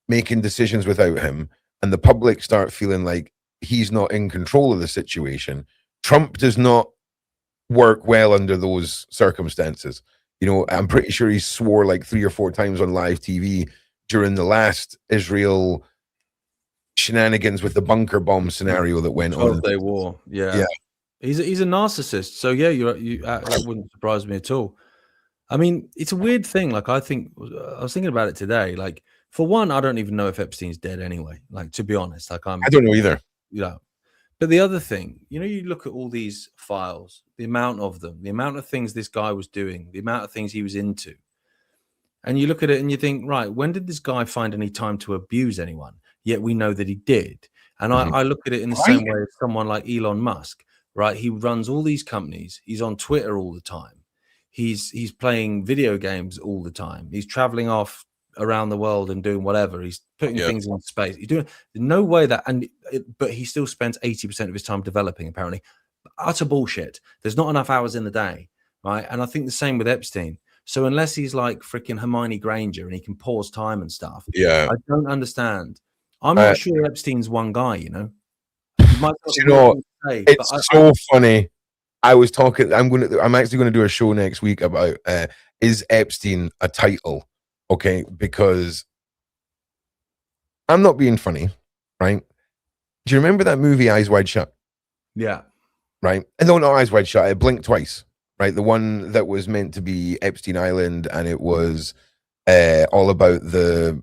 making decisions without him, and the public start feeling like he's not in control of the situation. Trump does not work well under those circumstances. You know, I'm pretty sure he swore like 3 or 4 times on live TV during the last Israel shenanigans with the bunker bomb scenario that went on. 12-day war. Yeah. He's a narcissist. So yeah, that wouldn't surprise me at all. I mean, it's a weird thing. Like, I was thinking about it today. Like, for one, I don't even know if Epstein's dead anyway. Like, to be honest, like I don't know either. Yeah. But the other thing, you know, you look at all these files, the amount of them, the amount of things this guy was doing, the amount of things he was into, and you look at it and you think, right, when did this guy find any time to abuse anyone? Yet we know that he did. And I look at it in the same way as someone like Elon Musk, right? He runs all these companies. He's on Twitter all the time. He's playing video games all the time. He's traveling off around the world and doing whatever. He's putting things in space. He's doing no way that, but he still spends 80% of his time developing, apparently. Utter bullshit. There's not enough hours in the day, right? And I think the same with Epstein. So unless he's like freaking Hermione Granger and he can pause time and stuff, I don't understand. I'm not sure Epstein's one guy, you know. You know, it's so funny. I was talking. I'm actually going to do a show next week about is Epstein a title? Okay, because I'm not being funny, right? Do you remember that movie Eyes Wide Shut? Yeah. Right. And no, not Eyes Wide Shut. It Blinked Twice. Right, the one that was meant to be Epstein Island, and it was all about the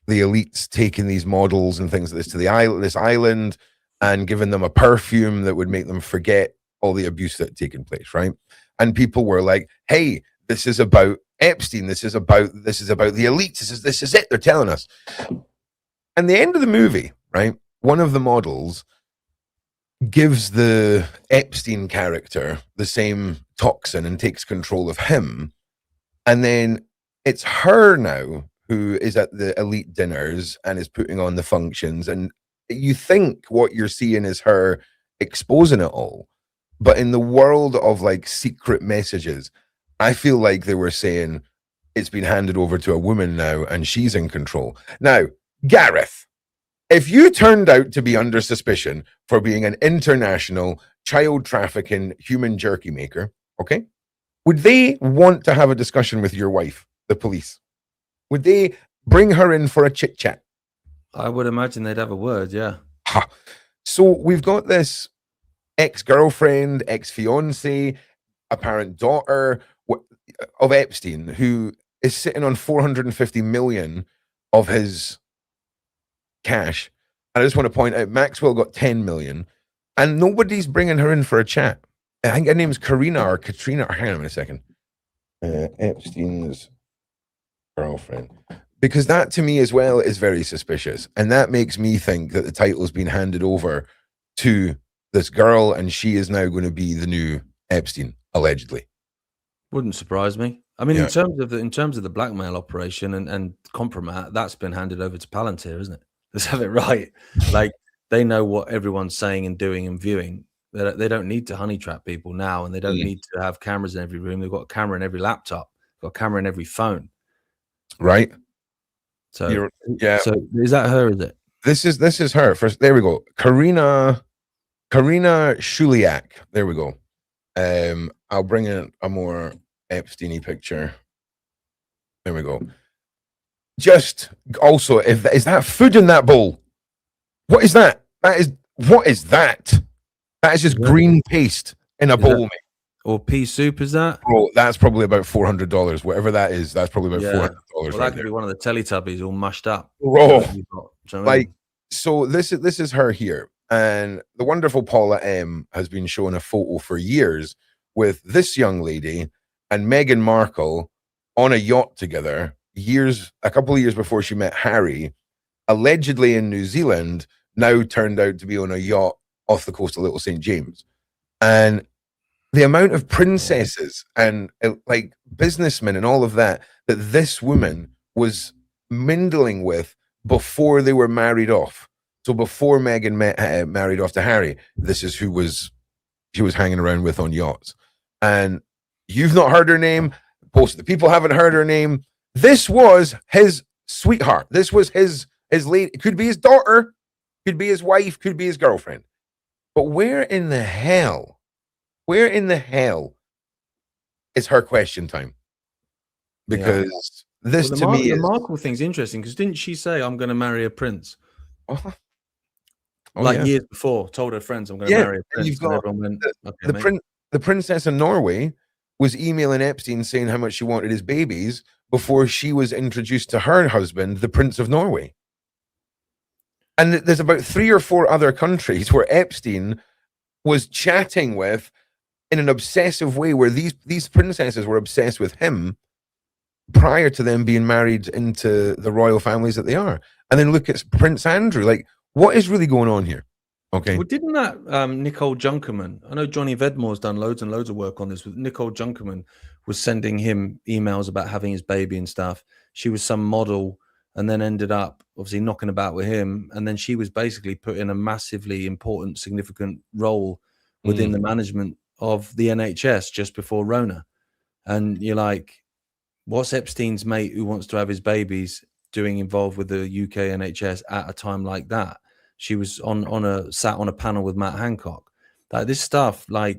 elites taking these models and things like this to this island and giving them a perfume that would make them forget all the abuse that had taken place, right? And people were like, "Hey, this is about Epstein. This is about the elites. This is it. They're telling us." And the end of the movie, right? One of the models gives the Epstein character the same toxin and takes control of him. And then it's her now who is at the elite dinners and is putting on the functions. And you think what you're seeing is her exposing it all. But in the world of like secret messages, I feel like they were saying it's been handed over to a woman now and she's in control. Now, Gareth, if you turned out to be under suspicion for being an international child trafficking human jerky maker, okay, would they want to have a discussion with your wife, the police? Would they bring her in for a chit chat? I would imagine they'd have a word, yeah. So we've got this ex-girlfriend, ex-fiance, apparent daughter of Epstein, who is sitting on 450 million of his cash. And I just want to point out, Maxwell got 10 million, and nobody's bringing her in for a chat. I think her name's Karina or Katrina. Hang on a second. Epstein's girlfriend. Because that to me as well is very suspicious. And that makes me think that the title's been handed over to this girl, and she is now going to be the new Epstein, allegedly. Wouldn't surprise me. I mean, in terms of the blackmail operation and compromat, that's been handed over to Palantir, isn't it? Let's have it right. Like, they know what everyone's saying and doing and viewing. They don't need to honey trap people now, and they don't need to have cameras in every room. They've got a camera in every laptop, got a camera in every phone. Right. So So is that her? Is it? This is her. First, there we go. Karina Shuliak. There we go. I'll bring in a more Epstein-y picture. There we go. Just also, is that food in that bowl? What is that? What is that? That is just green paste in a bowl, mate. Or pea soup, is that? Bro, that's probably about $400. Whatever that is, that's probably about $400. Well, that could be one of the Teletubbies all mushed up. Bro, so this is her here. And the wonderful Paula M has been showing a photo for years with this young lady and Meghan Markle on a yacht together a couple of years before she met Harry, allegedly in New Zealand, now turned out to be on a yacht off the coast of Little St. James. And the amount of princesses and like businessmen and all of that this woman was mingling with before they were married off. So before Meghan married off to Harry, this is who she was hanging around with on yachts. And you've not heard her name. Most of the people haven't heard her name. This was his sweetheart. This was his lady. It could be his daughter. could be his wife, could be his girlfriend. But where in the hell is her question time? Because this to me the is Markle thing's interesting because didn't she say I'm going to marry a prince? Oh, yeah. Years before, told her friends I'm going to marry a prince, You've and got everyone went, the princess of Norway was emailing Epstein saying how much she wanted his babies before she was introduced to her husband, the Prince of Norway. And there's about 3 or 4 other countries where Epstein was chatting with in an obsessive way, where these princesses were obsessed with him prior to them being married into the royal families that they are. And then look at Prince Andrew. Like, what is really going on here? Okay. Well, didn't that Nicole Junkerman? I know Johnny Vedmore's done loads and loads of work on this. With Nicole Junkerman was sending him emails about having his baby and stuff. She was some model, and then ended up obviously knocking about with him. And then she was basically put in a massively important, significant role within the management of the NHS just before Rona. And you're like, what's Epstein's mate who wants to have his babies doing involved with the UK NHS at a time like that? She was sat on a panel with Matt Hancock. Like this stuff, but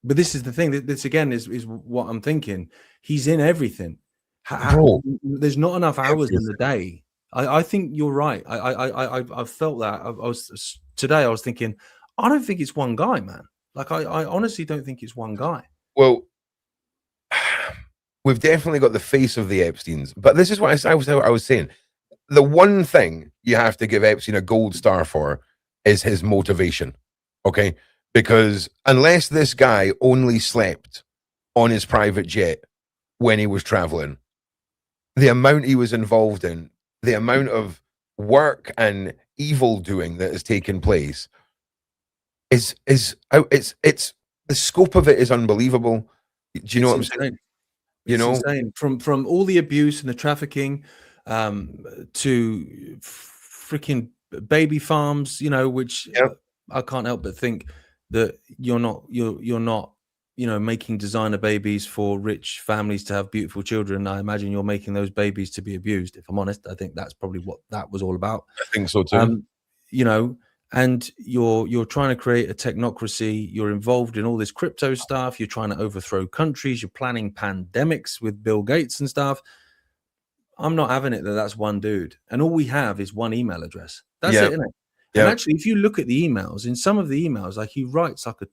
this is the thing. This again is what I'm thinking. He's in everything. Bro, there's not enough hours in the day. I think you're right. I felt that. I was thinking, I don't think it's one guy, man. Like I honestly don't think it's one guy. Well, we've definitely got the face of the Epsteins, but this is what I was saying. The one thing you have to give Epstein a gold star for is his motivation, okay? Because unless this guy only slept on his private jet when he was traveling, the amount he was involved in, the amount of work and evil doing that has taken place it's the scope of it is unbelievable. Do you know what I'm saying? It's insane. From all the abuse and the trafficking to freaking baby farms, which I can't help but think that you're not making designer babies for rich families to have beautiful children. I imagine you're making those babies to be abused. If I'm honest, I think that's probably what that was all about. I think so too. And you're trying to create a technocracy. You're involved in all this crypto stuff. You're trying to overthrow countries. You're planning pandemics with Bill Gates and stuff. I'm not having it that's one dude. And all we have is one email address. That's it, isn't it? Yeah. And actually, if you look at the emails, in some of the emails, like he writes like a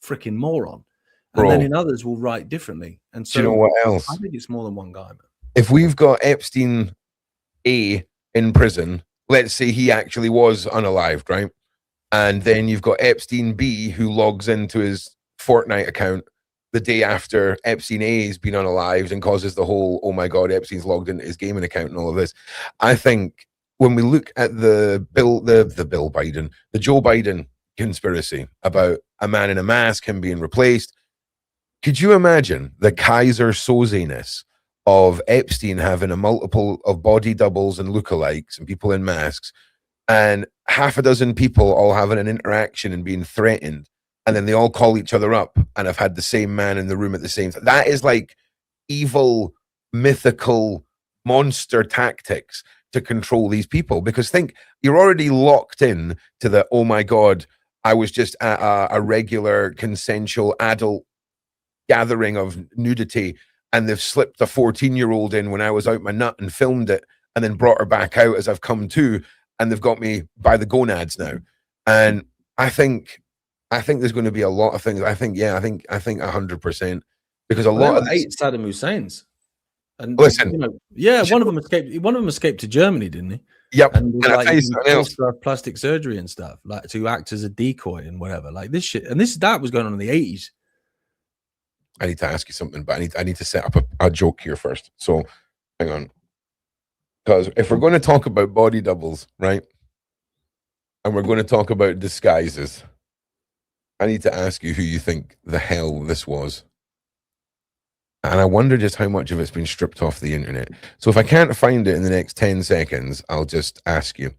freaking moron. And then in others will write differently. And so do you know what else? I think it's more than one guy, man. If we've got Epstein A in prison, let's say he actually was unalived, right? And then you've got Epstein B who logs into his Fortnite account the day after Epstein A has been unalived and causes the whole, oh my God, Epstein's logged into his gaming account and all of this. I think when we look at the Joe Biden conspiracy about a man in a mask, him being replaced, could you imagine the Kaiser Soze-ness of Epstein having a multiple of body doubles and lookalikes and people in masks, and half a dozen people all having an interaction and being threatened, and then they all call each other up and have had the same man in the room at the same time? That is like evil, mythical monster tactics to control these people. Because think, you're already locked in to the, oh my God, I was just at a regular consensual adult gathering of nudity, and they've slipped a 14-year-old in when I was out my nut and filmed it and then brought her back out as I've come to, and they've got me by the gonads now. And I think there's going to be a lot of things. I think 100%, because a lot of 8 Saddam Husseins. And listen, one of them escaped to Germany, didn't he? Yep. And was like plastic surgery and stuff, like to act as a decoy and whatever. Like this shit, and that was going on in the 80s. I need to ask you something, but I need to set up a joke here first. So hang on. Because if we're going to talk about body doubles, right, and we're going to talk about disguises, I need to ask you who you think the hell this was. And I wonder just how much of it's been stripped off the internet. So if I can't find it in the next 10 seconds, I'll just ask you.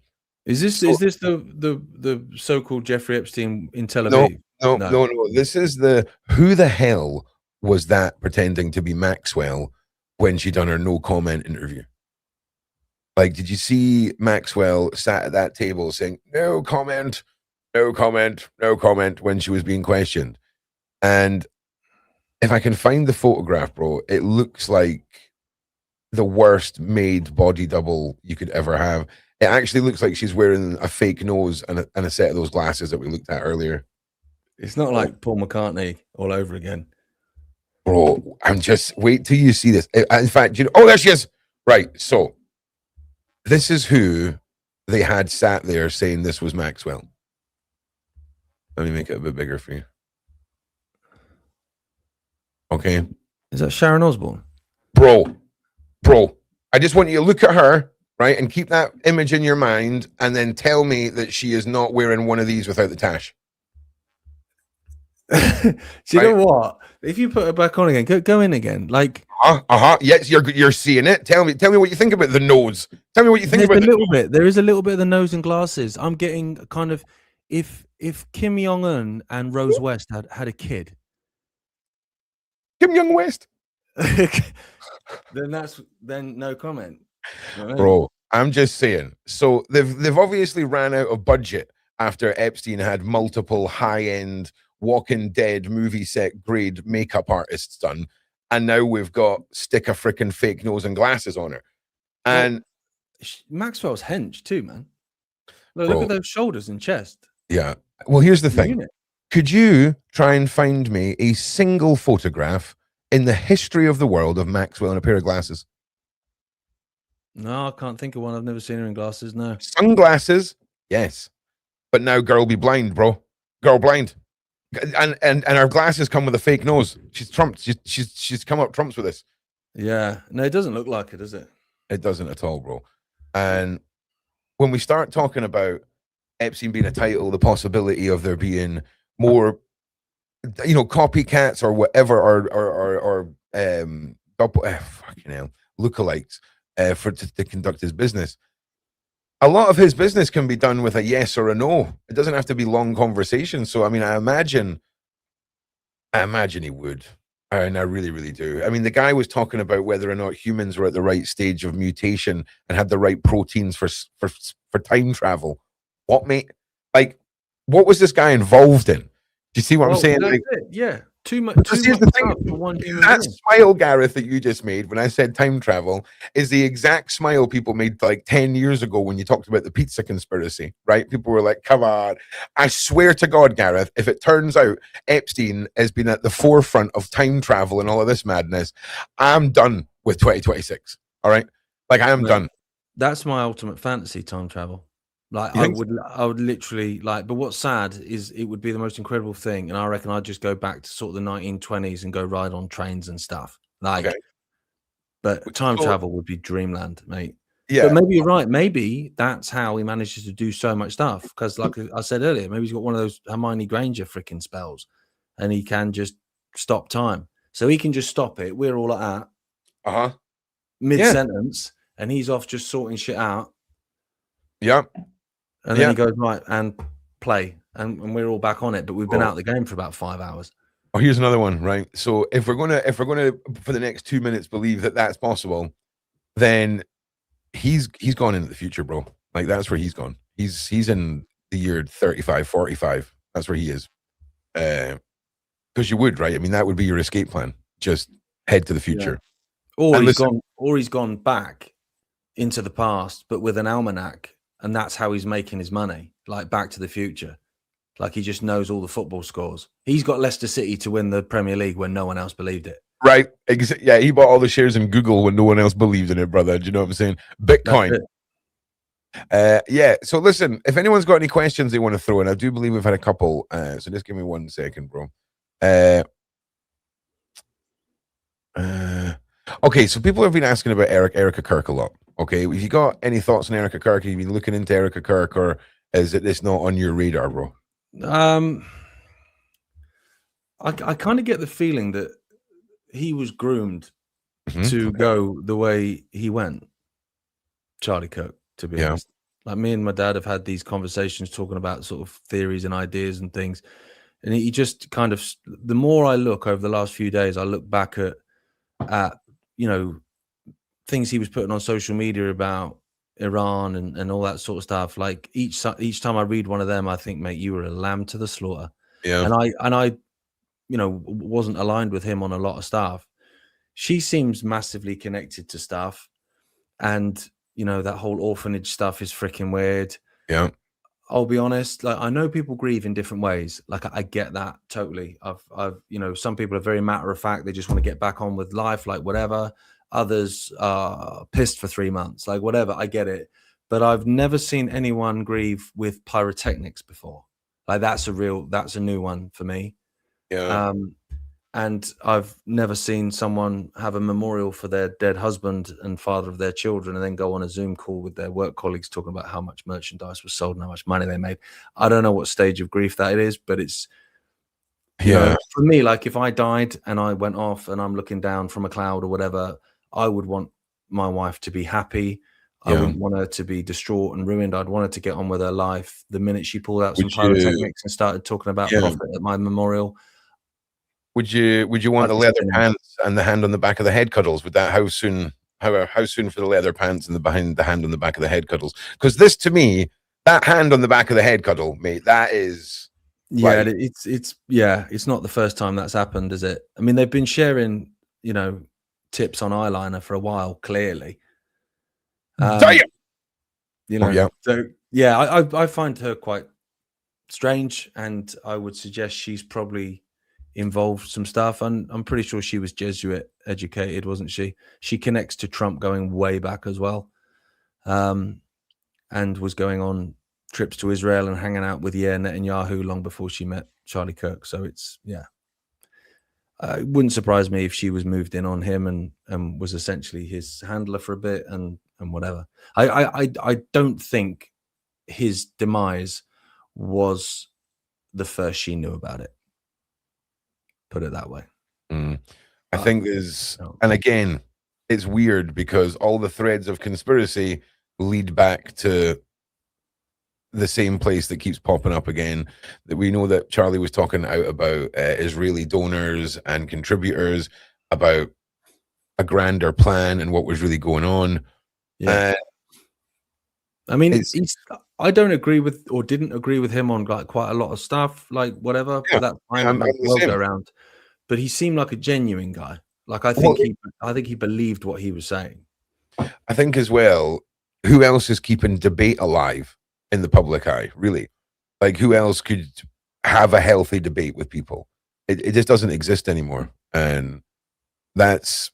Is this the so-called Jeffrey Epstein in Tel Aviv? No. This is who the hell was that pretending to be Maxwell when she done her no comment interview? Like, did you see Maxwell sat at that table saying, no comment, no comment, no comment when she was being questioned? And if I can find the photograph, bro, it looks like the worst made body double you could ever have. It actually looks like she's wearing a fake nose and a set of those glasses that we looked at earlier. It's not like Paul McCartney all over again. Bro, I'm just, wait till you see this. In fact, you know, oh, there she is. Right. So this is who they had sat there saying this was Maxwell. Let me make it a bit bigger for you. Okay. Is that Sharon Osbourne? Bro, I just want you to look at her, right, and keep that image in your mind, and then tell me that she is not wearing one of these without the tash. Do you know what? If you put her back on again, go in again. Like, yes, you're seeing it. Tell me what you think about the nose. Tell me what you think about a little bit. There is a little bit of the nose and glasses. I'm getting kind of, if Kim Jong Un and Rose West had a kid, Kim Jong West, then no comment. You know what I mean? Bro, I'm just saying. So they've obviously ran out of budget after Epstein had multiple high-end Walking Dead movie set grade makeup artists done, and now we've got stick a freaking fake nose and glasses on her. And Maxwell's hench too, man. Look at those shoulders and chest. Yeah. Well, here's the thing. Could you try and find me a single photograph in the history of the world of Maxwell in a pair of glasses? No, I can't think of one. I've never seen her in glasses. No. Sunglasses, yes. But now girl be blind, bro. Girl blind. And our glasses come with a fake nose. She's trumped. She's come up trumps with this. Yeah. No, it doesn't look like it, does it? It doesn't at all, bro. And when we start talking about Epstein being a title, the possibility of there being more, copycats or whatever, or fucking hell, lookalikes to conduct his business. A lot of his business can be done with a yes or a no. It doesn't have to be long conversations. So, I mean, I imagine he would. And I really, really do. I mean, the guy was talking about whether or not humans were at the right stage of mutation and had the right proteins for time travel. What, mate? Like, what was this guy involved in? Do you see what I'm saying? Like, yeah. Too much. Here's the thing. That smile, Gareth, that you just made when I said time travel is the exact smile people made like 10 years ago when you talked about the pizza conspiracy, right? People were like, come on. I swear to God, Gareth, if it turns out Epstein has been at the forefront of time travel and all of this madness, I'm done with 2026. All right? Like, I am done. That's my ultimate fantasy, time travel. Like, I would literally like, but what's sad is it would be the most incredible thing. And I reckon I'd just go back to sort of the 1920s and go ride on trains and stuff. Like, but time travel would be dreamland, mate. Yeah. But maybe you're right. Maybe that's how he manages to do so much stuff. Because like I said earlier, maybe he's got one of those Hermione Granger freaking spells and he can just stop time. So he can just stop it. We're all at that. Mid-sentence and he's off just sorting shit out. Yeah. And then he goes, right, and play. And we're all back on it. But we've been out of the game for about 5 hours. Oh, here's another one, right? So if we're gonna for the next 2 minutes believe that that's possible, then he's gone into the future, bro. Like, that's where he's gone. He's in the year 35, 45. That's where he is. Because you would, right? I mean, that would be your escape plan. Just head to the future. Yeah. Or he's gone back into the past, but with an almanac. And that's how he's making his money, like Back to the Future. Like, he just knows all the football scores. He's got Leicester City to win the Premier League when no one else believed it. Right. Yeah, he bought all the shares in Google when no one else believed in it, brother. Do you know what I'm saying? Bitcoin. Yeah. So listen, if anyone's got any questions they want to throw in, I do believe we've had a couple. So just give me 1 second, bro. Okay, so people have been asking about Erica Kirk a lot. Okay, have you got any thoughts on Erica Kirk? Have you been looking into Erica Kirk, or is it's not on your radar, bro? I kind of get the feeling that he was groomed to go the way he went, Charlie Kirk, to be honest. Like, me and my dad have had these conversations talking about sort of theories and ideas and things. And he just kind of, the more I look over the last few days, I look back at things he was putting on social media about Iran and all that sort of stuff. Like each time I read one of them, I think, mate, you were a lamb to the slaughter. Yeah. And I, wasn't aligned with him on a lot of stuff. She seems massively connected to stuff, and that whole orphanage stuff is freaking weird. Yeah. I'll be honest, like, I know people grieve in different ways. Like, I get that totally. I've some people are very matter of fact. They just want to get back on with life, like whatever. Others are pissed for 3 months, like whatever. I get it. But I've never seen anyone grieve with pyrotechnics before. Like, that's a new one for me. Yeah. And I've never seen someone have a memorial for their dead husband and father of their children and then go on a Zoom call with their work colleagues talking about how much merchandise was sold and how much money they made. I don't know what stage of grief that it is, but it's, for me, like if I died and I went off and I'm looking down from a cloud or whatever, I would want my wife to be happy. I wouldn't want her to be distraught and ruined. I'd want her to get on with her life. The minute she pulled out some pyrotechnics and started talking about profit at my memorial, would you want the leather pants and the hand on the back of the head cuddles? Would that how soon for the leather pants and the hand on the back of the head cuddles? Because this, to me, that hand on the back of the head cuddle, mate, that is it's not the first time that's happened, is it? I mean, they've been sharing tips on eyeliner for a while, clearly. So I find her quite strange, and I would suggest she's probably involved some stuff, and I'm pretty sure she was Jesuit educated, wasn't she? She connects to Trump going way back as well, and was going on trips to Israel and hanging out with Netanyahu long before she met Charlie Kirk. So it's it wouldn't surprise me if she was moved in on him and was essentially his handler for a bit and whatever. I don't think his demise was the first she knew about it. Put it that way. I think there's, and again, it's weird because all the threads of conspiracy lead back to the same place that keeps popping up again. That we know that Charlie was talking out about Israeli donors and contributors, about a grander plan and what was really going on. I mean, I don't agree with or didn't agree with him on like quite a lot of stuff, like whatever. But that's fine. I'm well go around. But he seemed like a genuine guy. Like I think he believed what he was saying. I think as well, who else is keeping debate alive in the public eye? Really, like who else could have a healthy debate with people? It just doesn't exist anymore. And that's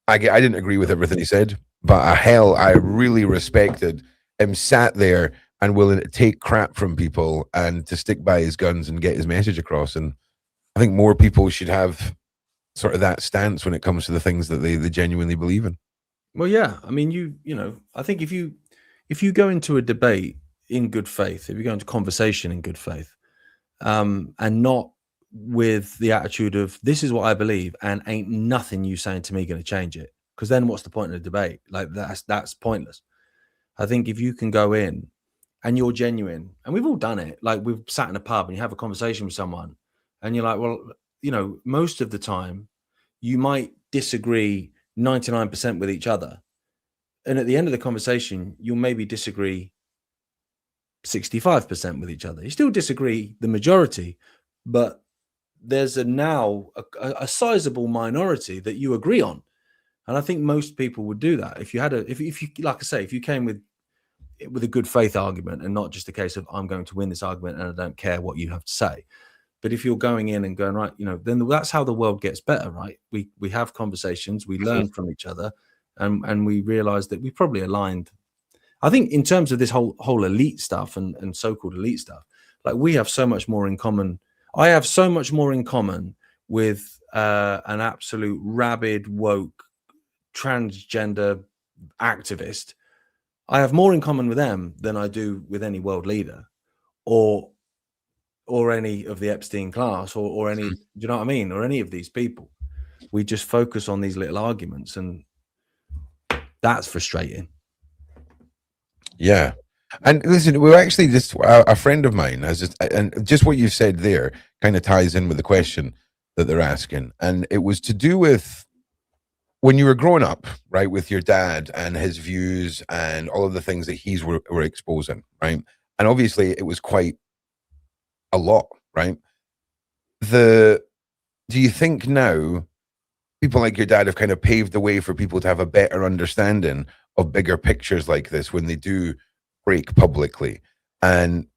I didn't agree with everything he said, but I really respected him sat there and willing to take crap from people and to stick by his guns and get his message across. And I think more people should have sort of that stance when it comes to the things that they genuinely believe in. Well, yeah. I mean, I think if you go into a debate in good faith, if you go into conversation in good faith, and not with the attitude of this is what I believe and ain't nothing you saying to me going to change it, because then what's the point of the debate? Like that's pointless. I think if you can go in and you're genuine, and we've all done it, like we've sat in a pub and you have a conversation with someone and you're like, well, most of the time you might disagree 99% with each other. And at the end of the conversation, you'll maybe disagree 65% with each other. You still disagree the majority, but there's a sizable minority that you agree on. And I think most people would do that. If you had if you, like I say, if you came with a good faith argument and not just a case of I'm going to win this argument and I don't care what you have to say. But if you're going in and going, right, then that's how the world gets better, right? We have conversations, we learn from each other, and we realize that we probably aligned. I think in terms of this whole elite stuff and so-called elite stuff, like we have so much more in common. I have so much more in common with an absolute rabid, woke, transgender activist. I have more in common with them than I do with any world leader or any of the Epstein class or any, do you know what I mean? Or any of these people. We just focus on these little arguments, and that's frustrating. Yeah. And listen, we're actually just a friend of mine and just what you said there kind of ties in with the question that they're asking. And it was to do with when you were growing up, right, with your dad and his views and all of the things that were exposing, right? And obviously it was quite a lot, right? Do you think now people like your dad have kind of paved the way for people to have a better understanding of bigger pictures like this when they do break publicly? And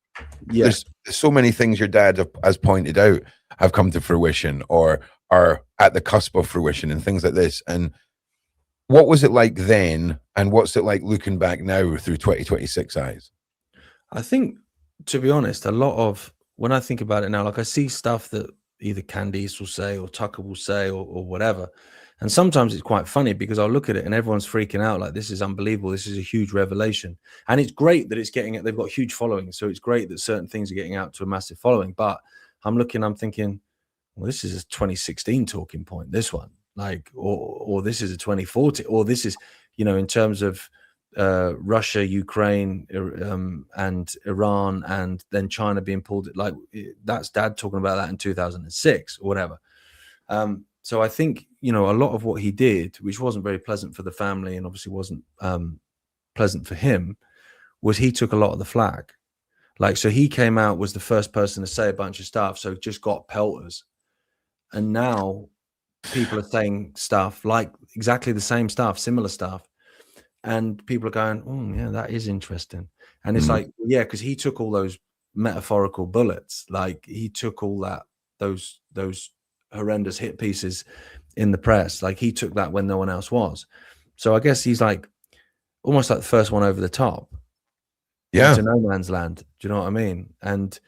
there's so many things your dad has pointed out have come to fruition or are at the cusp of fruition and things like this. And what was it like then, and what's it like looking back now through 2026 eyes? I think, to be honest, a lot of when I think about it now, like I see stuff that either Candice will say or Tucker will say or whatever. And sometimes it's quite funny because I'll look at it and everyone's freaking out like, this is unbelievable. This is a huge revelation. And it's great that it's getting it. They've got huge followings. So it's great that certain things are getting out to a massive following. But I'm thinking, well, this is a 2016 talking point, this one. Like, or this is a 2040, or this is, in terms of Russia, Ukraine, and Iran, and then China being pulled. Like, that's Dad talking about that in 2006 or whatever. So I think, a lot of what he did, which wasn't very pleasant for the family and obviously wasn't pleasant for him, was he took a lot of the flack. Like, so he came out, was the first person to say a bunch of stuff, so just got pelters. And now people are saying stuff like exactly the same stuff, similar stuff. And people are going, oh, yeah, that is interesting. And it's like, yeah, because he took all those metaphorical bullets. Like, he took all those horrendous hit pieces in the press. Like, he took that when no one else was. So I guess he's like almost like the first one over the top. Yeah. Into no man's land. Do you know what I mean? And,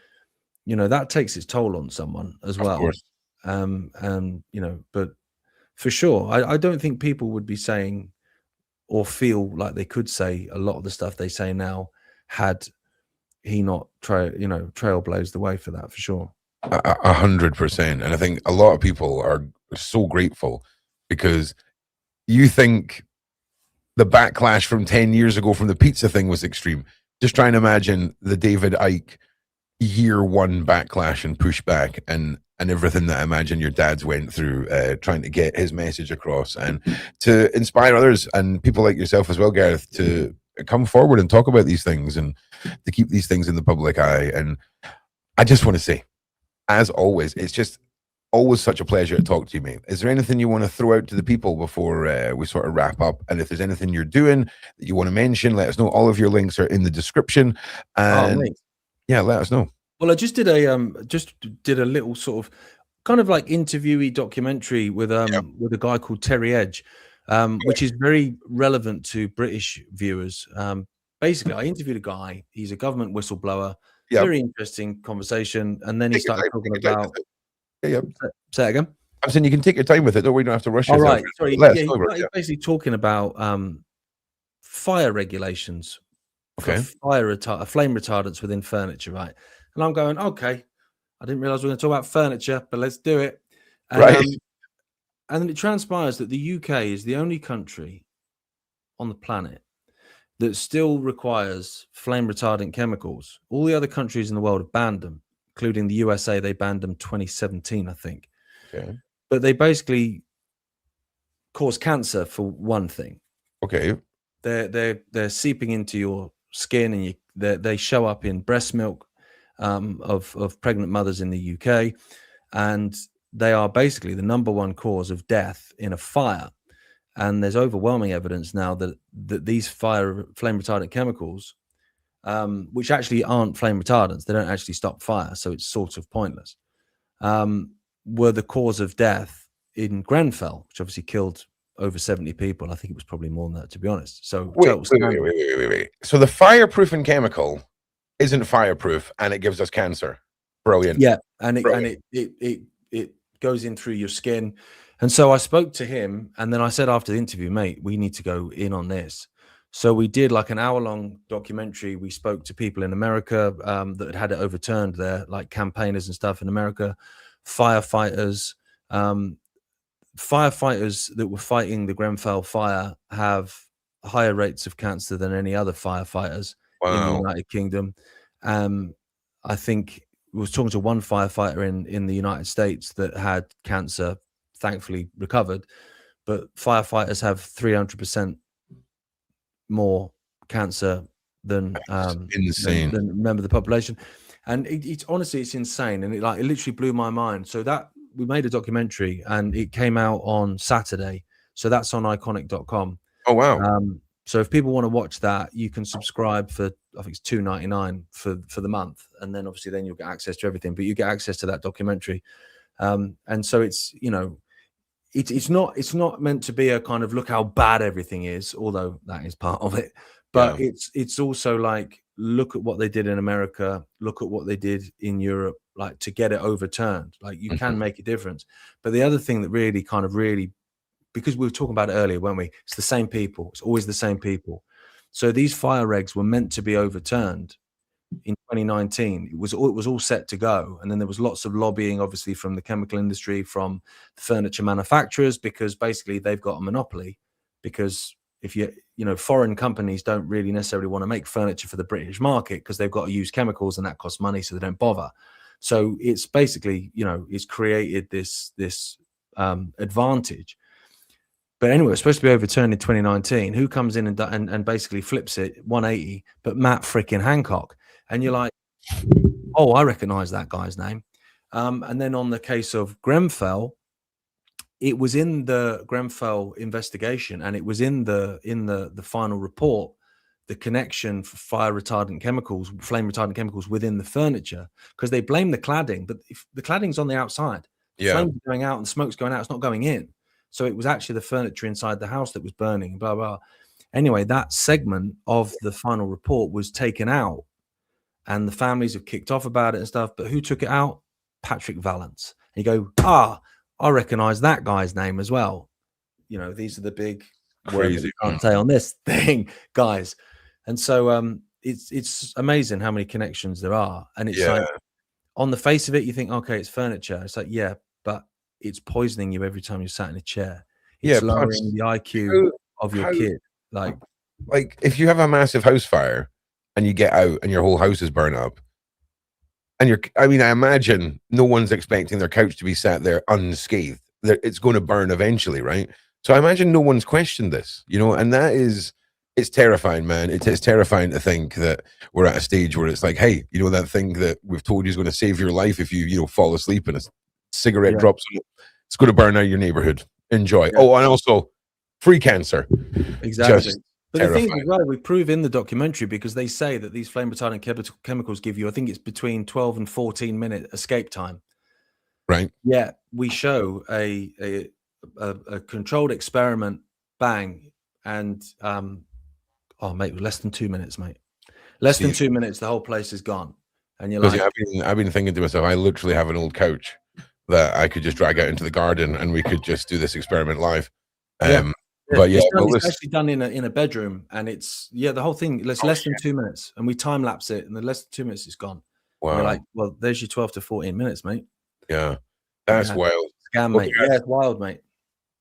that takes its toll on someone as well. Of course. But for sure, I don't think people would be saying or feel like they could say a lot of the stuff they say now had he not trailblazed the way for that, for sure. 100%. And I think a lot of people are so grateful because you think the backlash from 10 years ago from the pizza thing was extreme. Just try and imagine the David Icke year one backlash and pushback and everything that I imagine your dad's went through trying to get his message across and to inspire others and people like yourself as well, Gareth, to come forward and talk about these things and to keep these things in the public eye. And I just want to say, as always, it's just always such a pleasure to talk to you, mate. Is there anything you want to throw out to the people before we sort of wrap up? And if there's anything you're doing that you want to mention, let us know. All of your links are in the description. And yeah, let us know. Well, I just did a little sort of kind of like interviewee documentary with a guy called Terry Edge, which is very relevant to British viewers. Basically, I interviewed a guy. He's a government whistleblower. Very interesting conversation. And then he started talking about. Say it again. I'm saying you can take your time with it. Don't worry, you don't have to rush All yourself. right. Sorry. Yeah, he's basically talking about fire regulations. Okay. Flame retardants within furniture, right? And I'm going, okay. I didn't realize we were going to talk about furniture, but let's do it. Right. And then it transpires that the UK is the only country on the planet that still requires flame retardant chemicals. All the other countries in the world have banned them, including the USA. They banned them 2017, I think. Okay. But they basically cause cancer for one thing. Okay. They're seeping into your skin, and they show up in breast milk of pregnant mothers in the UK, and they are basically the number one cause of death in a fire. And there's overwhelming evidence now that these flame retardant chemicals, which actually aren't flame retardants, they don't actually stop fire, so it's sort of pointless, were the cause of death in Grenfell, which obviously killed over 70 people. I think it was probably more than that, to be honest. So wait. So the fireproofing chemical isn't fireproof, and it gives us cancer. Brilliant. Yeah, and it goes in through your skin. And so I spoke to him, and then I said after the interview, mate, we need to go in on this. So we did like an hour-long documentary. We spoke to people in America that had it overturned there, like campaigners and stuff in America, firefighters. Firefighters that were fighting the Grenfell fire have higher rates of cancer than any other firefighters in the United Kingdom. I think we was talking to one firefighter in the United States that had cancer, thankfully recovered, but firefighters have 300% more cancer than insane. than a member of the population. And it's honestly, it's insane. And it literally blew my mind. So that we made a documentary and it came out on Saturday. So that's on iconic.com. Oh, wow. So if people want to watch that, you can subscribe for, I think it's $2.99 for the month. And then obviously then you'll get access to everything, but you get access to that documentary. And so it's, you know, it's not meant to be a kind of look how bad everything is, although that is part of it. But it's also like, look at what they did in America, look at what they did in Europe, like to get it overturned. Like you can make a difference. But the other thing that really, because we were talking about it earlier, weren't we? It's the same people. It's always the same people. So these fire regs were meant to be overturned in 2019. It was all set to go. And then there was lots of lobbying, obviously, from the chemical industry, from the furniture manufacturers, because basically they've got a monopoly. Because if you know, foreign companies don't really necessarily want to make furniture for the British market because they've got to use chemicals and that costs money, so they don't bother. So it's basically, you know, it's created this advantage. But anyway, it's supposed to be overturned in 2019. Who comes in and basically flips it 180? But Matt freaking Hancock. And you're like, oh, I recognize that guy's name. And then on the case of Grenfell, it was in the Grenfell investigation, and it was in the final report, the connection for fire retardant chemicals, flame retardant chemicals within the furniture, because they blame the cladding, but if the cladding's on the outside, the flames are going out and the smoke's going out, it's not going in. So it was actually the furniture inside the house that was burning, blah, blah. Anyway, that segment of the final report was taken out, and the families have kicked off about it and stuff. But who took it out? Patrick Vallance. And you go, I recognize that guy's name as well. You know, these are the big words you can't say on this thing, guys. And so it's amazing how many connections there are. And it's like, on the face of it, you think, okay, it's furniture. It's like, yeah, but it's poisoning you every time you're sat in a chair. It's lowering the IQ of your kid. Like if you have a massive house fire and you get out and your whole house is burned up, and I imagine no one's expecting their couch to be sat there unscathed. It's going to burn eventually, right? So I imagine no one's questioned this, you know, and it's terrifying, man. It's terrifying to think that we're at a stage where it's like, hey, you know, that thing that we've told you is going to save your life if you fall asleep and a cigarette drops on it, it's going to burn out your neighborhood. Enjoy. Oh, and also free cancer. Exactly. But the thing is, well, we prove in the documentary, because they say that these flame retardant chemicals give you, I think it's between 12 and 14 minute escape time. Right. Yeah, we show a controlled experiment, bang, and mate, less than 2 minutes, mate. Less than 2 minutes, the whole place is gone. And you're like, I've been thinking to myself, I literally have an old couch that I could just drag out into the garden and we could just do this experiment live. But it's actually done in a bedroom, and it's the whole thing. It's less than 2 minutes, and we time lapse it, and in less than 2 minutes, it's gone. Wow! And you're like, well, there's your 12 to 14 minutes, mate. Yeah, that's wild. Scam, mate. Yeah, it's wild, mate.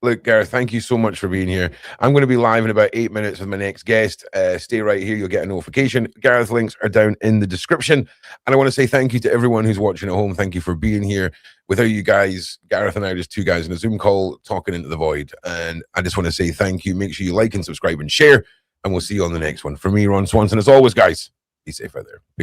Look, Gareth, thank you so much for being here. I'm going to be live in about 8 minutes with my next guest. Stay right here. You'll get a notification. Gareth's links are down in the description. And I want to say thank you to everyone who's watching at home. Thank you for being here. Without you guys, Gareth and I are just two guys in a Zoom call talking into the void. And I just want to say thank you. Make sure you like and subscribe and share. And we'll see you on the next one. For me, Ron Swanson, as always, guys, be safe out there.